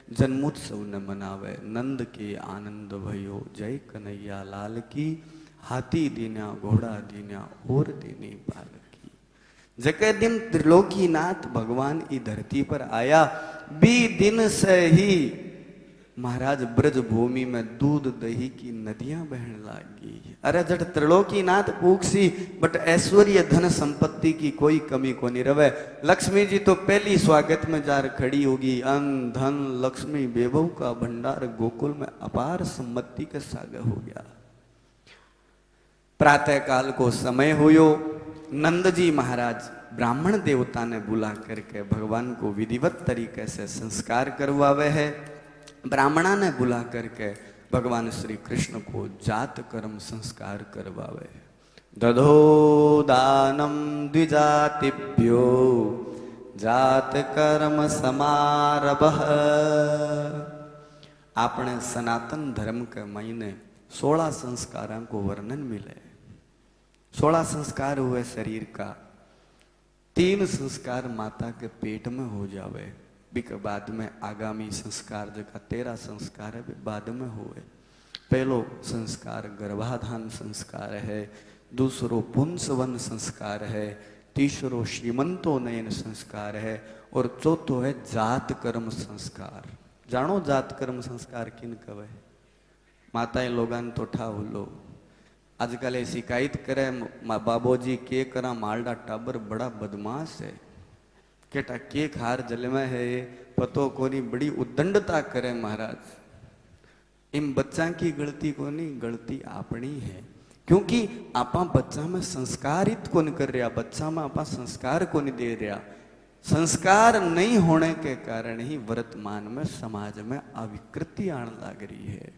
जन्मोत्सव ने मनावे। नंद के आनंद भयो जय कन्हैया लाल की, हाथी दीना घोड़ा दीना और दीनी बाल की। जके दिन त्रिलोकीनाथ भगवान ई धरती पर आया, बी दिन से ही महाराज ब्रज भूमि में दूध दही की नदियां बहने लगी। अरे जट त्रिलोकीनाथ पूछी बट ऐश्वर्य धन संपत्ति की कोई कमी को नहीं रवे। लक्ष्मी जी तो पहली स्वागत में जार खड़ी होगी। अन्न धन लक्ष्मी वैभव का भंडार गोकुल में अपार सम्पत्ति के सागर हो गया। प्रातः काल को समय हुयो। नंद जी महाराज ब्राह्मण देवता ने बुला करके भगवान को विधिवत तरीके से संस्कार करवावे है। ब्राह्मणा ने बुला करके भगवान श्री कृष्ण को जात कर्म संस्कार करवावे। दधो दानम द्विजातिभ्यो जात कर्म समारंभ। आपने सनातन धर्म के महीने 16 संस्कारों को वर्णन मिले। 16 संस्कार हुए शरीर का। 3 संस्कार माता के पेट में हो जावे, बिक बाद में आगामी संस्कार जगह 13 संस्कार है बाद में हुए। पहलो संस्कार गर्भाधान संस्कार है, दूसरो पुंसवन संस्कार है, तीसरो श्रीमंतो नयन संस्कार है और चौथो है जात कर्म संस्कार। जानो जात कर्म संस्कार किन कवे? माताएं लोगान तो ठाव लो। आजकल शिकायत करे बाबूजी के करा मालडा टाबर बड़ा बदमाश है, केटा के खार जल में है पतो कोनी, बड़ी उद्दंडता करे महाराज। इन बच्चा की गलती कोनी, गलती अपनी है, क्योंकि आपा बच्चा में संस्कारित को नहीं कर रहा, बच्चा में आपा संस्कार को नहीं दे रहा। संस्कार नहीं होने के कारण ही वर्तमान में समाज में अविकृति आने लग रही है।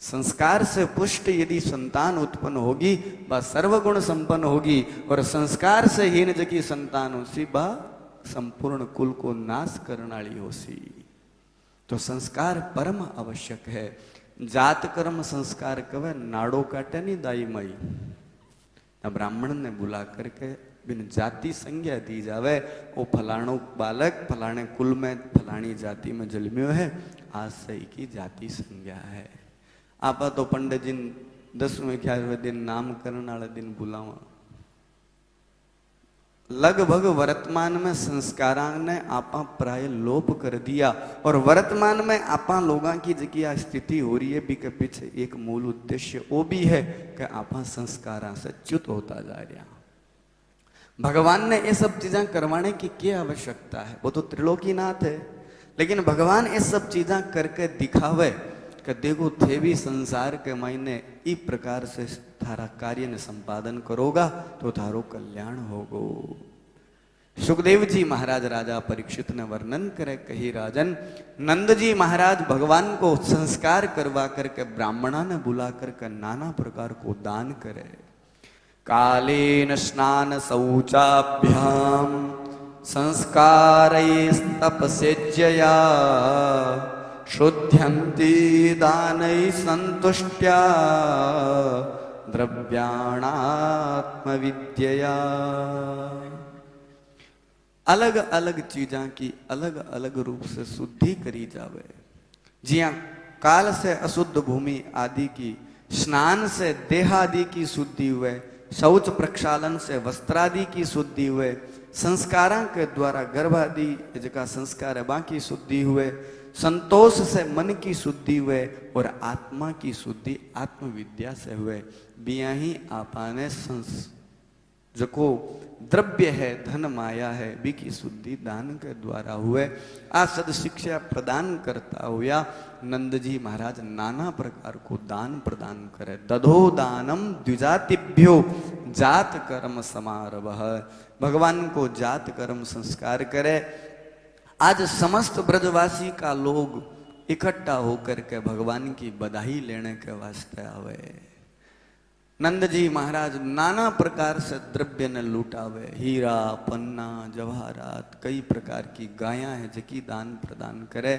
संस्कार से पुष्ट यदि संतान उत्पन्न होगी वह सर्वगुण संपन्न होगी, और संस्कार से हीन जकी संतान होसी वह संपूर्ण कुल को नाश करने वाली होसी। तो संस्कार परम आवश्यक है। जात कर्म संस्कार कवे नाड़ो काटे नहीं दाई माई। ब्राह्मण ने बुला करके बिन जाति संज्ञा दी जावे। वो फलाणो बालक फलाने कुल में फलानी जाति में जन्म्यो है, आज से की जाति संज्ञा है। आपा तो पंडित जी 10वें 11वें दिन नामकरण वाले दिन बुलावा। लगभग वर्तमान में संस्कारां ने आपा प्राय लोप कर दिया, और वर्तमान में आपा लोगों की जगह स्थिति हो रही है भी के पीछे एक मूल उद्देश्य वो भी है कि आपा संस्कारां से च्युत होता जा रहा। भगवान ने ये सब चीजें करवाने की क्या आवश्यकता है? वो तो त्रिलोकीनाथ है, लेकिन भगवान ये सब चीजें करके दिखावे कि देखो थे भी संसार के मायने इस प्रकार से थारा कार्य ने संपादन करोगा तो थारो कल्याण होगो। सुखदेव जी महाराज राजा परीक्षित ने वर्णन करे, कही राजन नंद जी महाराज भगवान को संस्कार करवा करके ब्राह्मणा ने बुला करके नाना प्रकार को दान करे। कालेन स्नान शौचाभ्याम संस्कारैस्तपसेज्यया शुद्ध्यन्ति दानै संतुष्ट्या द्रव्याणात्मविद्यया। अलग अलग चीजा की अलग अलग रूप से शुद्धि करी जावे। जिया काल से अशुद्ध भूमि आदि की, स्नान से देह आदि की शुद्धि हुए, शौच प्रक्षालन से वस्त्रादि की शुद्धि हुए, संस्कारा के द्वारा गर्भ आदि जगह संस्कार है बाकी शुद्धि हुए, संतोष से मन की शुद्धि हुए और आत्मा की शुद्धि आत्मविद्या से हुए। बिया ही आपाने जको द्रव्य है धन माया है बी की शुद्धि दान के द्वारा हुए। आ सद शिक्षा प्रदान करता हुआ नंद जी महाराज नाना प्रकार को दान प्रदान करे। दधो दानम द्विजातिभ्यो जात कर्म समारंभ। भगवान को जात कर्म संस्कार करे। आज समस्त ब्रजवासी का लोग इकट्ठा होकर के भगवान की बधाई लेने के वास्ते आवे। नंद जी महाराज नाना प्रकार से द्रव्य ने लूटावे, हीरा पन्ना जवाहरात कई प्रकार की गायां है जकी दान प्रदान करे।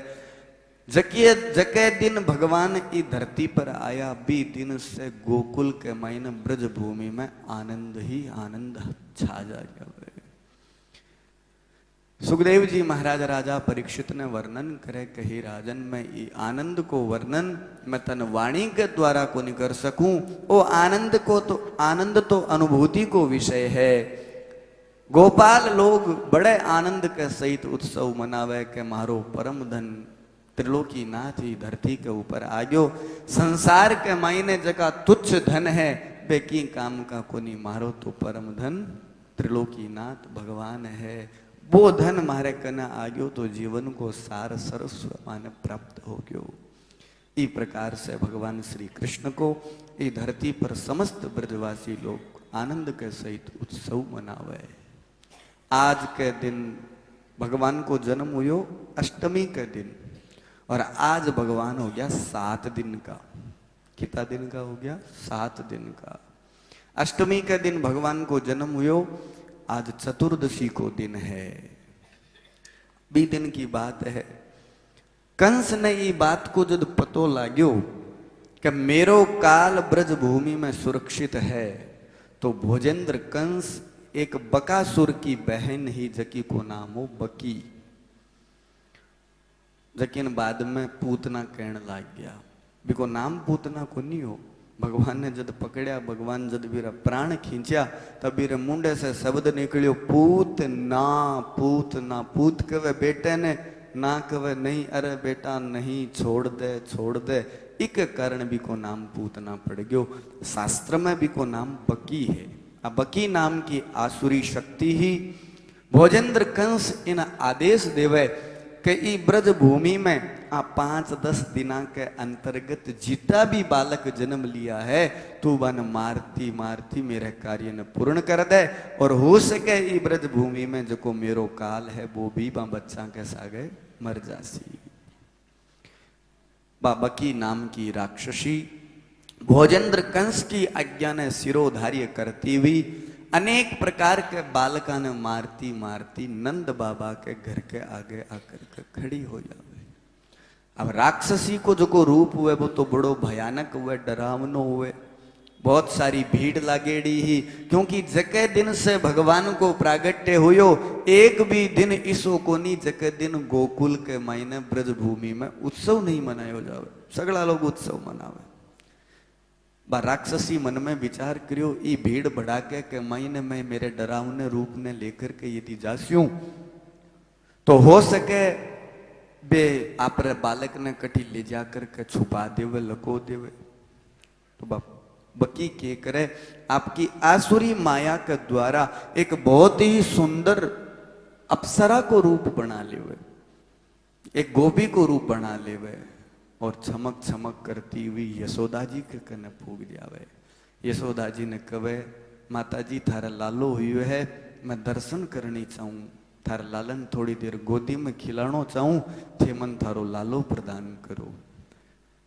जके दिन भगवान की धरती पर आया बी दिन से गोकुल के महीन ब्रज भूमि में आनंद ही आनंद छा जाए। सुखदेव जी महाराज राजा परीक्षित ने वर्णन करे कही राजन मैं ये आनंद को वर्णन मैं तन वाणी के द्वारा को नहीं कर सकूं। वो आनंद तो अनुभूति को विषय है। गोपाल लोग बड़े आनंद के सहित उत्सव मनावे के मारो परम धन त्रिलोकी नाथ ही धरती के ऊपर आ गयो। संसार के मायने जगह तुच्छ धन है बेकी काम का कोनी, मारो तो परम धन त्रिलोकी नाथ भगवान है। वो धन मारे कना आ गयो तो जीवन को सार सरस्व माने प्राप्त हो गयो। इस प्रकार से भगवान श्री कृष्ण को इस धरती पर समस्त ब्रजवासी लोग आनंद के सहित उत्सव मनावे। आज के दिन भगवान को जन्म हुयो अष्टमी के दिन और आज भगवान हो गया 7 दिन का। कितना दिन का हो गया? 7 दिन का। अष्टमी के दिन भगवान को जन्म हुयो। आज चतुर्दशी को दिन है। बी दिन की बात है। कंस ने ये बात को जब पतो लाग्यो कि मेरो काल ब्रज भूमि में सुरक्षित है तो भोजेंद्र कंस एक बकासुर की बहन ही जकी को नाम हो बकी, जकिन बाद में पूतना कहने लग गया। बिको नाम पूतना को नहीं हो। भगवान ने जब पकड़या, भगवान जब बीरा प्राण खींचा तब बीरे मुंडे से शब्द निकलियो पूत ना पूत ना। पूत कवे बेटे ने, ना कवे नहीं, अरे बेटा नहीं, छोड़ दे छोड़ दे। इक कारण भी को नाम पूतना पड़ गयो। शास्त्र में भी को नाम बकी है। अब बकी नाम की आसुरी शक्ति ही भोजेंद्र कंस इन आदेश देवे कि ई ब्रज भूमि में 5-10 दिना के अंतर्गत जितना भी बालक जन्म लिया है तू वन मारती मारती मेरे कार्य ने पूर्ण कर दे और हो सके ई ब्रज भूमि में जो को मेरो काल है वो भी बच्चा के सागे मर जासी। बाबकी नाम की राक्षसी भोजेंद्र कंस की आज्ञा ने सिरोधार्य करती हुई अनेक प्रकार के बालका ने मारती मारती नंद बाबा के घर के आगे आकर के खड़ी हो जावे। अब राक्षसी को जो को रूप हुए वो तो बड़ो भयानक हुए, डरावनो हुए। बहुत सारी भीड़ लागेड़ी ही, क्योंकि जके दिन से भगवान को प्रागट्य हुयो एक भी दिन इसो को नहीं जके दिन गोकुल के महीने ब्रज भूमि में उत्सव नहीं मनायो जावे। सगला लोग उत्सव मनावे। बा राक्षसी मन में विचार करियो ई भीड़ बढ़ा के महीने में मेरे डरावने रूप ने लेकर के यदि जास्यूं तो हो सके बे आपरे बालक ने कटी ले जाकर के छुपा देवे, लको देवे। तो बकी के करे आपकी आसुरी माया के द्वारा एक बहुत ही सुंदर अप्सरा को रूप बना लेवे, एक गोपी को रूप बना लेवे और चमक चमक करती हुई यशोदा जी के कने फूक जावे। यशोदा जी ने कहे माता जी थारा लालो हुए है, मैं दर्शन करनी चाहूं, थार लालन थोड़ी देर गोदी में खिलानो चाहूं, थे मन थारो लालो प्रदान करो।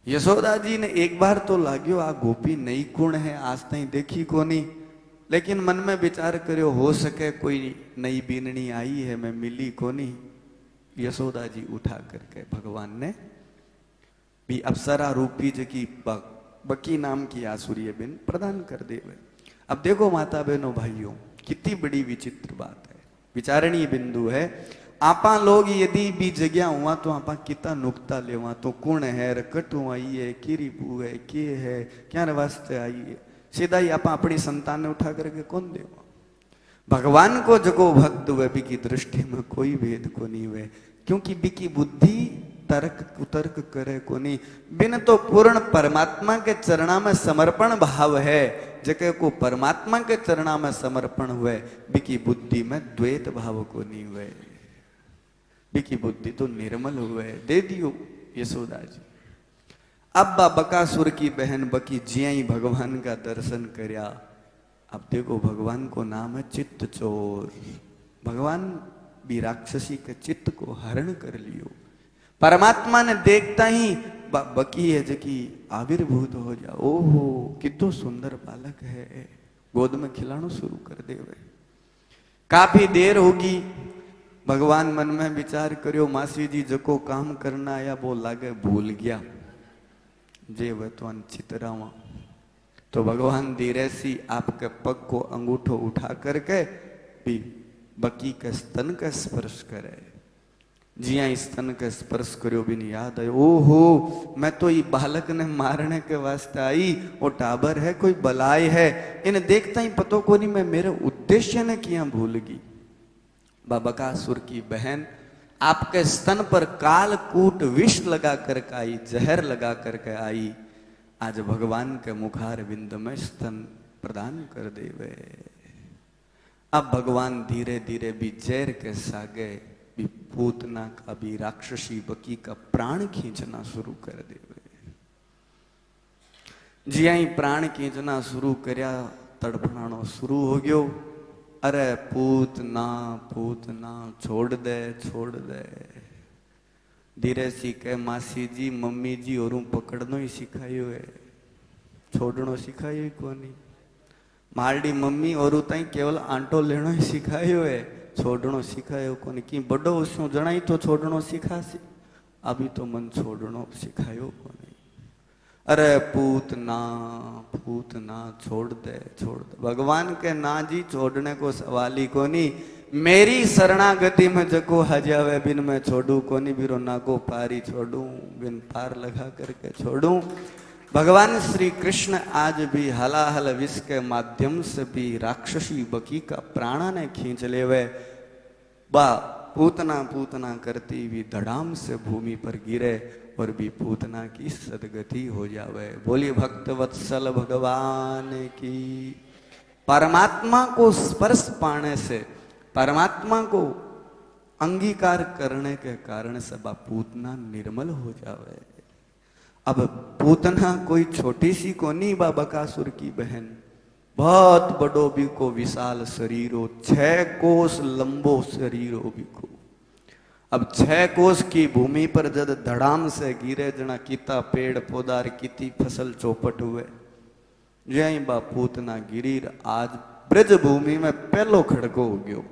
यशोदा जी ने एक बार तो लाग्यो आ गोपी नई गुण है, आज तई देखी कोनी, लेकिन मन में विचार करियो हो सके कोई नई बीननी आई है, मैं मिली कोनी। यशोदा जी उठा करके भगवान ने भी अप्सरा रूपी जकी बकी नाम की आसुरी बिन प्रदान कर देवे। अब देखो माता बहनों भाइयों, कितनी बड़ी विचित्र बात है, विचारणीय बिंदु है। आपा लोग यदि भी जगह हुआ तो आपा कितना नुकता लेवा तो कौन है रकटू आई है की बू है के है क्या वास्ते आई है, सीधा ही आपा अपनी संतान ने उठा करके कौन देवा। भगवान को जगो भक्त हुए बिकी दृष्टि में कोई भेद को नहीं हुए, क्योंकि बिकी बुद्धि तर्क कुतर्क करे को नहीं। बिन तो पूर्ण परमात्मा के चरणा में समर्पण भाव है, जके को परमात्मा के चरणा में समर्पण हुए बिकी बुद्धि में द्वैत भाव को नहीं हुए, बिकी बुद्धि तो निर्मल हुए। दे दियो यशोदा जी। अब बकासुर की बहन बकी जिया ही भगवान का दर्शन करया। अब देखो भगवान को नाम है चित्त चोर। भगवान भी राक्षसी के चित्त को हरण कर लियो। परमात्मा ने देखता ही बकी है जकी आविर्भूत हो जा। ओहो कितो सुंदर बालक है, गोद में खिलाना शुरू कर देवे। काफी देर होगी, भगवान मन में विचार करियो मासी जी जको काम करना आया वो लागे भूल गया जे वह तो चितरावा। तो भगवान धीरे सी आपके पग को अंगूठो उठा करके भी बकी के स्तन का स्पर्श करे। जिया स्तन का स्पर्श करो भी नहीं याद आयो, ओहो मैं तो ये बालक ने मारने के वास्ते आई, वो टाबर है कोई बलाय है, इन्हें देखता ही पतो को नहीं मैं मेरे उद्देश्य ने किया भूल गई। बकासुर की बहन आपके स्तन पर कालकूट विष लगा करके आई, जहर लगा करके आई। आज भगवान के मुखार बिंद में स्तन प्रदान कर देवे। अब भगवान धीरे धीरे भी जहर के सागे भी पूतना का भी राक्षसी बकी का प्राण खींचना शुरू कर देवे। जिया ही प्राण खींचना शुरू करया, तड़फड़ानो शुरू हो गयो। अरे पूतना पूतना छोड़ दे छोड़ दे। धीरे सी के मासी जी मम्मी जी और पकड़नो ही सिखायो है, छोड़नो सिखायो ही कोनी। मारडी मम्मी और ताई केवल आंटो लेनो ही सिखायो है, छोड़नो सिखायो कोनी। कि बड़ो उसो जणाई तो छोड़नो सिखासी, अभी तो मन छोड़नो सिखायो कोनी। अरे पूतना पूतना छोड़ दे छोड़ दे। भगवान के ना जी छोड़ने को सवाल ही कोनी। मेरी शरणागति में जको हजावे बिन मैं छोड़ू कोनी, बिरो नागो पारी छोड़ू बिन पार लगा करके छोड़ू। भगवान श्री कृष्ण आज भी हलाहल विष के माध्यम से भी राक्षसी बकी का प्राणा ने खींच लेवे। बा पूतना पूतना करती भी धड़ाम से भूमि पर गिरे और भी पूतना की सदगति हो जावे। बोलिए भक्त वत्सल भगवान की। परमात्मा को स्पर्श पाने से, परमात्मा को अंगीकार करने के कारण से बा पूतना निर्मल हो जावे। अब पूतना कोई छोटी सी को नहीं, बा बकासुर की बहन बहुत बड़ो भी को विशाल शरीरो, 6 कोस लंबो शरीरो भी को। अब 6 कोस की भूमि पर जब धड़ाम से गिरे जना किता पेड़ पौधार किती फसल चौपट हुए। जय बा पूतना गिरी आज ब्रज भूमि में पहलो खड़को हो गयो।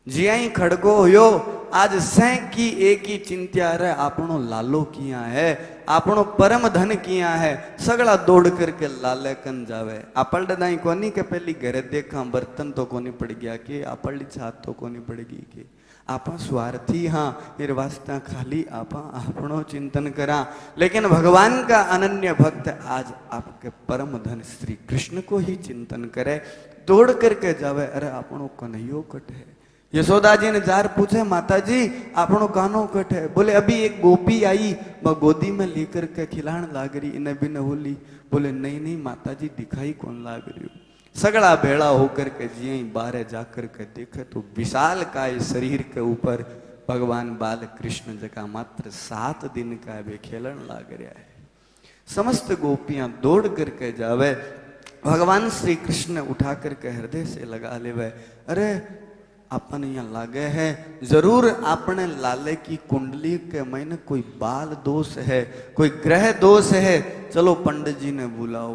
जिया ही खड़को हो आज सह की एक ही चिंत्या रे आपनो लालो किया है, आपनो परम धन किया है। सगड़ा दौड़ करके लाले कन जावे। आपल दाई कोनी के पहली घरे देखा बर्तन तो कोनी पड़ गया कि आपली छात तो कोनी पड़ेगी कि आपा स्वार्थी। हाँ मेरे वास्ता खाली आपा आपनो चिंतन करा। लेकिन भगवान का अनन्य भक्त आज आपके परम धन श्री कृष्ण को ही चिंतन करे, दौड़ करके जावे। अरे आपनो कन्हैयो कट है। यशोदा जी ने जार पूछे माता जी आपनो कानो कट है। बोले अभी एक गोपी आई वह गोदी में लेकर के खिलाण लाग रही, इन्हें भी न होली। बोले नहीं नहीं माता जी दिखाई कौन लाग रही हो। सगड़ा भेड़ा होकर के जिये बारे जाकर के देखे तो विशाल काय शरीर के ऊपर भगवान बाल कृष्ण जका मात्र 7 दिन का वे खेलन लाग रहा है। समस्त गोपियां दौड़ करके जावे। भगवान श्री कृष्ण उठा करके हृदय से लगा लेवे। अरे अपन यहाँ लागे है, जरूर आपने लाले की कुंडली के मैंने कोई बाल दोष है, कोई ग्रह दोष है। चलो पंडित जी ने बुलाओ।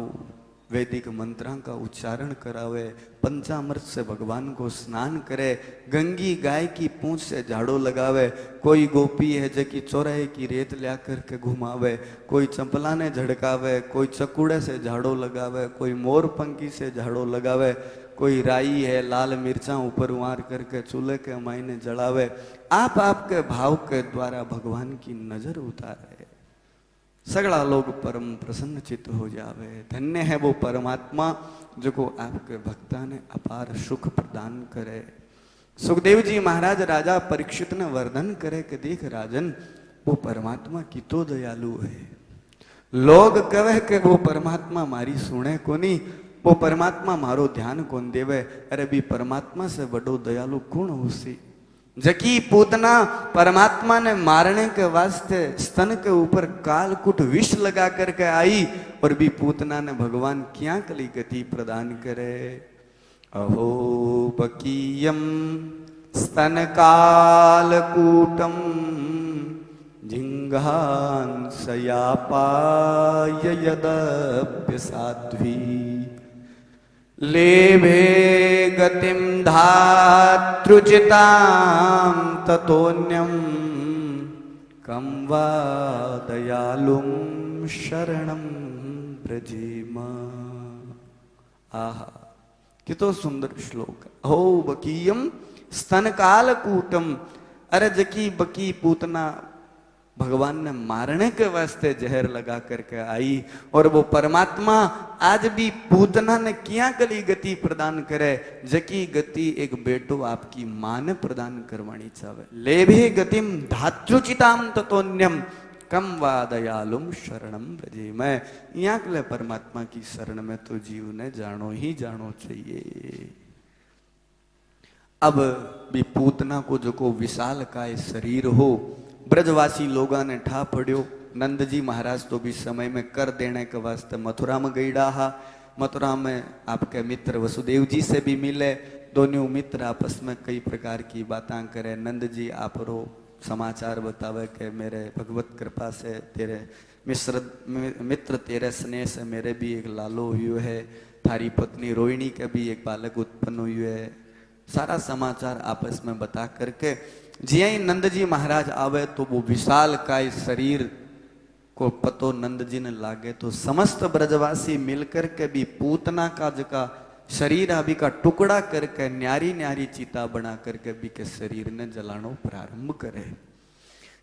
वैदिक मंत्रों का उच्चारण करावे, पंचामृत से भगवान को स्नान करे, गंगी गाय की पूंछ से झाड़ू लगावे, कोई गोपी है जो कि चौराहे की रेत ला करके घुमावे, कोई चंपला ने झड़कावे, कोई चकुड़े से झाड़ू लगावे, कोई मोर पंखी से झाड़ू लगावे, कोई राई है लाल मिर्चा ऊपर उमार करके चूल्हे के मायने जलावे। आप आपके भाव के द्वारा भगवान की नजर उतारे, सगड़ा लोग परम प्रसन्न चित्त हो जावे। धन्य है वो परमात्मा जो को आपके भक्ता ने अपार सुख प्रदान करे। सुखदेव जी महाराज राजा परीक्षित ने वर्णन करे कि देख राजन, वो परमात्मा कितो दयालु है। लोग कहे कि वो परमात्मा मारी सुने कोनी, वो परमात्मा मारो ध्यान कौन देवे। अरे भी परमात्मा से बड़ो दयालु कौन होसी। जकी पूतना परमात्मा ने मारने के वास्ते स्तन के ऊपर कालकुट विष लगा करके आई, और भी पूतना ने भगवान क्या कली गति प्रदान करे। अहो बकीयम स्तन कालकूटम जिंघान सयापाय यदप्य साध्वी लेभे गतिम धातृचितां ततोन्यम कम वा दयालुम शरणम ब्रजेम। आहा, कितो सुंदर श्लोक। हो बकीयम स्तन कालकूटम। अरे जकी बकी पूतना भगवान ने मारने के वास्ते जहर लगा करके आई, और वो परमात्मा आज भी पूतना ने क्या कली गति प्रदान करे। जकी गति एक बेटो आपकी मां ने प्रदान करवानी चाहे। लेभे गतिम धातृचिताम ततोन्यम कम वा दयालुम शरणम ब्रजे। मैं यहाँ के लिए परमात्मा की शरण में तो जीव ने जानो ही जानो चाहिए। अब भी पूतना को जो को विशाल काय शरीर हो, ब्रजवासी लोगों ने ठा पड़ियो। नंद जी महाराज तो भी समय में कर देने के वास्ते मथुरा में गईड़ा हा। मथुरा में आपके मित्र वसुदेव जी से भी मिले। दोनों मित्र आपस में कई प्रकार की बातें करे। नंद जी आप रो समाचार बतावे कि मेरे भगवत कृपा से तेरे मित्र तेरे स्नेह से मेरे भी एक लालो हुए है, थारी पत्नी रोहिणी के भी एक बालक उत्पन्न हुए है। सारा समाचार आपस में बता करके जिया ही नंद जी महाराज आवे तो वो विशाल काय शरीर को पतो नंद जी ने लागे, तो समस्त ब्रजवासी मिलकर के भी पूतना का जका शरीर अभी का टुकड़ा करके न्यारी न्यारी चीता बना करके भी के शरीर ने जलानो प्रारंभ करे।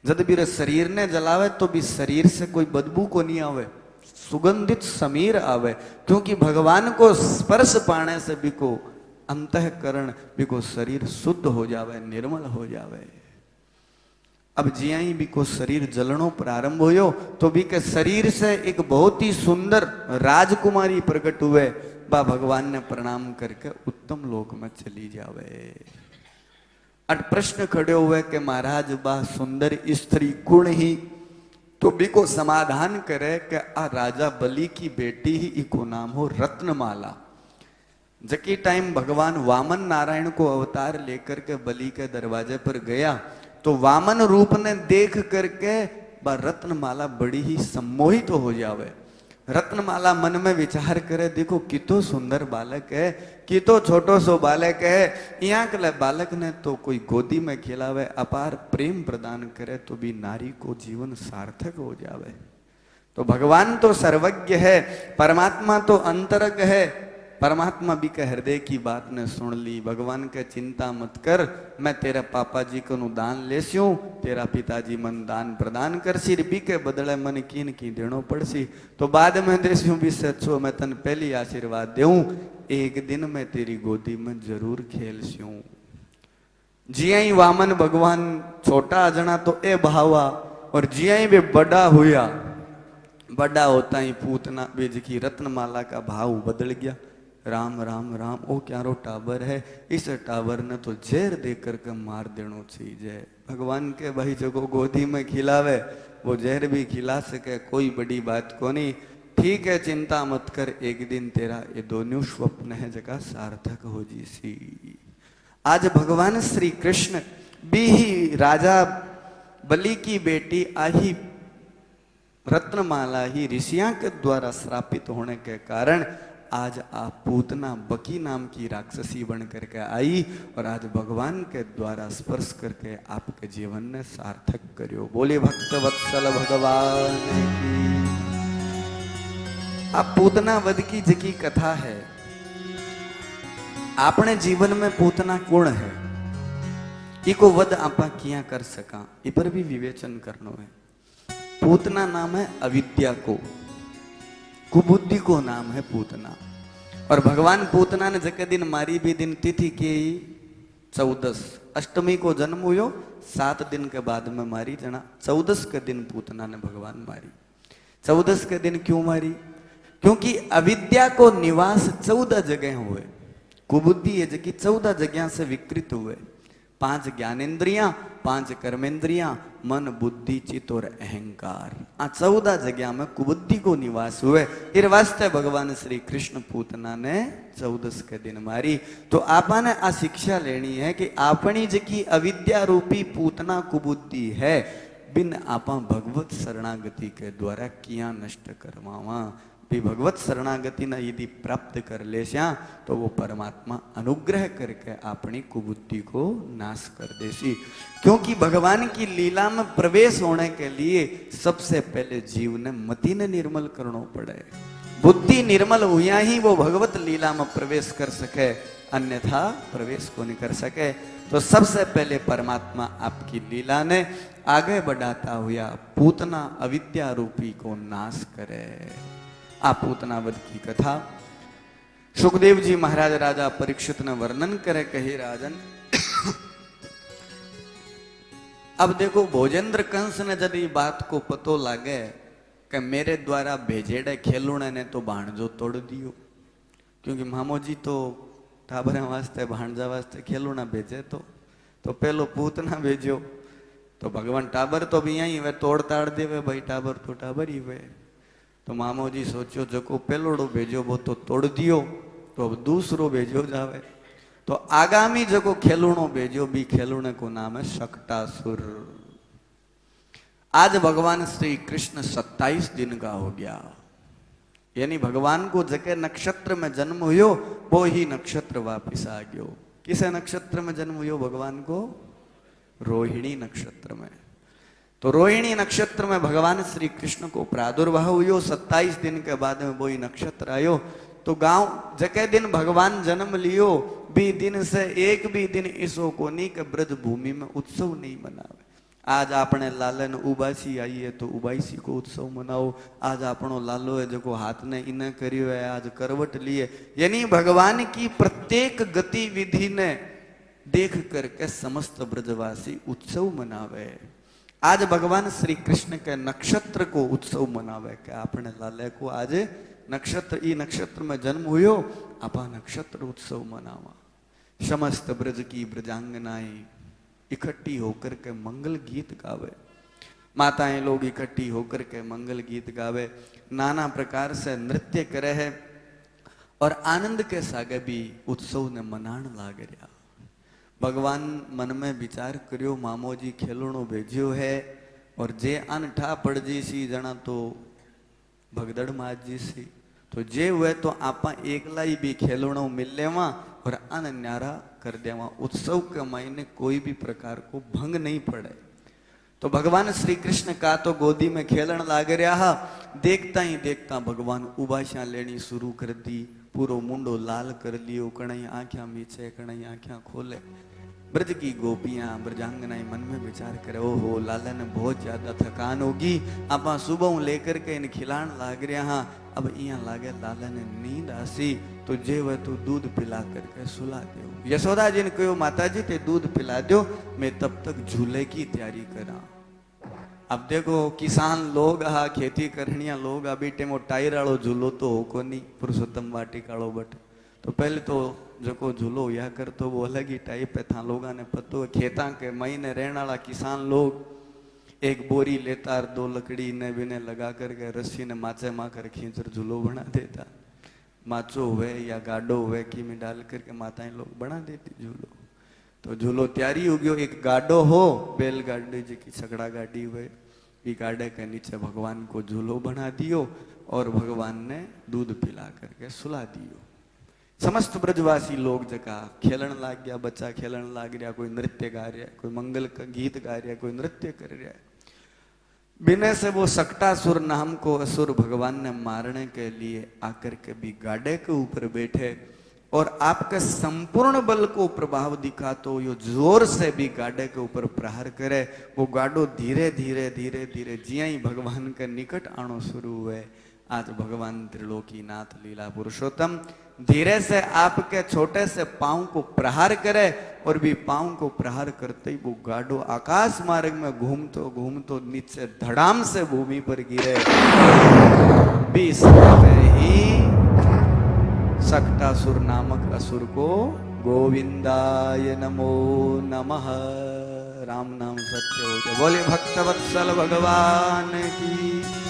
जब भी शरीर ने जलावे तो भी शरीर से कोई बदबू को नहीं आवे, सुगंधित समीर आवे, क्योंकि भगवान को स्पर्श पाने से भी को अंतःकरण भी को शरीर शुद्ध हो जावे, निर्मल हो जावे। अब जिया ही भी को शरीर जलनो प्रारंभ होयो तो भी के शरीर से एक बहुत ही सुंदर राजकुमारी प्रकट हुए। बा भगवान ने प्रणाम करके उत्तम लोक में चली जावे। अट प्रश्न खड़े हुए कि महाराज बा सुंदर स्त्री गुण ही, तो भी को समाधान करे कि आ राजा बलि की बेटी ही इको नाम हो रत्नमाला। जकी टाइम भगवान वामन नारायण को अवतार लेकर के बलि के दरवाजे पर गया तो वामन रूप ने देख करके बा रत्नमाला बड़ी ही सम्मोहित हो जावे। रत्नमाला मन में विचार करे, देखो कितो सुंदर बालक है, कितो छोटो सो बालक है। यहाँ के बालक ने तो कोई गोदी में खिलावे, अपार प्रेम प्रदान करे तो भी नारी को जीवन सार्थक हो जावे। तो भगवान तो सर्वज्ञ है, परमात्मा तो अंतरज्ञ है। परमात्मा भी के हृदय की बात ने सुन ली। भगवान के चिंता मत कर, मैं तेरा पापा जी को दान ले स्यूं, तेरा पिताजी मन दान प्रदान कर सी, भी के बदले मन कीन की देनो पड़सी, तो बाद में देस्यूं भी सचो मैं तन पहली आशीर्वाद देऊं, एक दिन मैं तेरी गोदी में जरूर खेल स्यूं। जिया ही वामन भगवान छोटा अजना तो ए भावा, और जिया ही वे बड़ा हुआ, बड़ा होता ही पूतना बेज की रत्नमाला का भाव बदल गया। राम राम राम, ओ क्यारो टावर है, इस टावर ने तो जहर दे करके मार देनो चाहिए। भगवान के भाई जो को गोदी में खिलावे वो जहर भी खिला सके, कोई बड़ी बात को नहीं। ठीक है, चिंता मत कर, एक दिन तेरा ये दोनों स्वप्न है जगह सार्थक हो जी सी। आज भगवान श्री कृष्ण भी ही राजा बलि की बेटी आही रत्नमाला ही ऋषियों के द्वारा श्रापित होने के कारण आज आप पूतना बकी नाम की राक्षसी बन करके आई और आज भगवान के द्वारा स्पर्श करके आपके जीवन ने सार्थक करियो। बोले भक्त वत्सल भगवान की। आप पूतना वध की जकी कथा है, आपने जीवन में पूतना कोण है, इको वध आपा किया कर सका, इ पर भी विवेचन करनो है। पूतना नाम है अविद्या को, कुबुद्धि को नाम है पूतना। और भगवान पूतना ने जके दिन मारी भी दिन तिथि के 14 अष्टमी को जन्म हुयो, 7 दिन के बाद में मारी जना 14 के दिन पूतना ने भगवान मारी। 14 के दिन क्यों मारी? क्योंकि अविद्या को निवास 14 जगह हुए, कुबुद्धि ये जगह 14 जगह से विकृत हुए। 5 ज्ञानेन्द्रियां, 5 कर्मेंद्रियां, मन बुद्धि चित्त और अहंकार, आ 14 जगह में कुबुद्धि को निवास हुए। इस वास्ते भगवान श्री कृष्ण पूतना ने 14 के दिन मारी। तो आपने आ शिक्षा लेनी है कि अपनी जकी अविद्या रूपी पूतना कुबुद्धि है, बिन आपा भगवत शरणागति के द्वारा किया नष्ट करवावा। भी भगवत शरणागति न यदि प्राप्त कर ले श्या तो वो परमात्मा अनुग्रह करके अपनी कुबुद्धि को नाश कर देसी। क्योंकि भगवान की लीला में प्रवेश होने के लिए सबसे पहले जीव ने मति ने निर्मल करना पड़े। बुद्धि निर्मल हुआ ही वो भगवत लीला में प्रवेश कर सके, अन्यथा प्रवेश को नहीं कर सके। तो सबसे पहले परमात्मा आपकी लीला ने आगे बढ़ाता हुआ पूतना अविद्या रूपी को नाश करे। आ पूतनावध की कथा सुखदेव जी महाराज राजा परीक्षित ने वर्णन करे। कही राजन, अब देखो भोजेंद्र कंस ने यदि बात को पतो लागे कि मेरे द्वारा भेजेड़े खेलुणे ने तो भाणजो तोड़ दियो, क्योंकि मामोजी तो टाबरा वास्ते भाणजा वास्ते खेलुणा भेजे तो पहलो पूतना भेजो, तो भगवान टाबर तो भी यही वे तोड़ ताड़ देवे भाई, टाबर तो टाबर ही वे। तो मामोजी सोचो जो को पहलोड़ो भेजो वो तो तोड़ दियो, तो अब दूसरो भेजो जावे। तो आगामी जो को खेलुणो भेजो भी, खेलुणे को नाम है शकटासुर। आज भगवान श्री कृष्ण 27 दिन का हो गया, यानी भगवान को जके नक्षत्र में जन्म हुयो वो ही नक्षत्र वापिस आ गयो। किसे नक्षत्र में जन्म हुयो भगवान को? रोहिणी नक्षत्र में। तो रोहिणी नक्षत्र में भगवान श्री कृष्ण को प्रादुर्भाव हुयो। 27 दिन के बाद में वही नक्षत्र आयो। तो गांव जके दिन भगवान जन्म लियो भी दिन से एक भी दिन इसो को नहीं के ब्रज भूमि में उत्सव नहीं मनावे। आज आपने लालन उबासी आई है तो उबासी को उत्सव मनाओ। आज आपनो लालो है जो हाथ ने इन्हें करियो है, आज करवट लिए, यानी भगवान की प्रत्येक गतिविधि ने देख करके समस्त ब्रजवासी उत्सव मनावे। आज भगवान श्री कृष्ण के नक्षत्र को उत्सव मनावे कि आपने लाले को आज नक्षत्र, ई नक्षत्र में जन्म हुयो, आपा नक्षत्र उत्सव मनावा। समस्त ब्रज की ब्रजांगनाएं इकट्ठी होकर के मंगल गीत गावे, माताएं लोग इकट्ठी होकर के मंगल गीत गावे, नाना प्रकार से नृत्य करे है और आनंद के सागे भी उत्सव ने मनाण लाग रहा। भगवान मन में विचार करियो, मामोजी खेलुणो भेजियो है और जे अनठा पड़ जी सी जना तो भगदड़ माज जी सी, तो जे हुए तो आपा एकला ही भी खेलुणो मिल लेवा और अन न्यारा कर देवा। उत्सव के महीने कोई भी प्रकार को भंग नहीं पड़े। तो भगवान श्री कृष्ण का तो गोदी में खेलन लाग रहा, देखता ही देखता भगवान उबासियां लेनी शुरू कर दी, पूरो मुंडो लाल कर लियो, कणई आंख्या मीचे कणई आंख्या खोले। ब्रज की गोपियां ब्रजांगनाएं मन में विचार करे, ओहो लाला ने बहुत ज्यादा थकान होगी, आपा सुबह लेकर के इन खिलान लाग रहा हाँ, अब यहाँ लागे लाला ने नींद आसी, तो जे वह तो दूध पिला करके सुला दो। यशोदा जी ने कहो माता जी ते दूध पिला दो, मैं तब तक झूले की तैयारी करा। अब देखो किसान लोग हा, खेती करनिया लोग अभी टेमो टायर वालो झूलो तो हो को नहीं, पुरुषोत्तम वाटिकाड़ो बट तो पहले तो जो झूलो या कर तो वो अलग ही टाइप है था। लोगों ने पतो खेता के महीने रहने वाला किसान लोग एक बोरी लेता और 2 लकड़ी ने बिने लगा करके रस्सी ने माचे माँ कर खींचकर झूलो बना देता। माचो हुए या गाडो हुए की में डाल करके माताएं लोग बना देती झूलो। तो झूलो तैयारी हो गयो, एक गाडो हो बैलगाड़ी जी की छकड़ा गाड़ी हुए, ई गाड़े के नीचे भगवान को झूलो बना दियो और भगवान ने दूध पिला करके सुला दियो। समस्त ब्रजवासी लोग जका खेलन लाग गया, बच्चा खेलन लाग गया, कोई नृत्य गा रहा है, कोई मंगल का गीत गा रहा है, कोई नृत्य कर रहा है। बिना से वो सक्टासुर नाम को असुर भगवान ने मारने के लिए आकर के भी गाड़े के ऊपर बैठे और आपके संपूर्ण बल को प्रभाव दिखा तो यो जोर से भी गाड़े के ऊपर प्रहार करे। वो गाड़ो धीरे धीरे धीरे धीरे जिया ही भगवान के निकट आनो शुरू हुए। आज भगवान त्रिलोकीनाथ लीला पुरुषोत्तम धीरे से आपके छोटे से पांव को प्रहार करे और भी पांव को प्रहार करते ही वो गाड़ो आकाश मार्ग में घूमतो घूमतो नीचे धड़ाम से भूमि पर गिरे। बीस में ही सक्टासुर नामक असुर को गोविंदाय नमो नमः। राम नाम सत्य हो गया। बोले भक्तवत्सल भगवान की।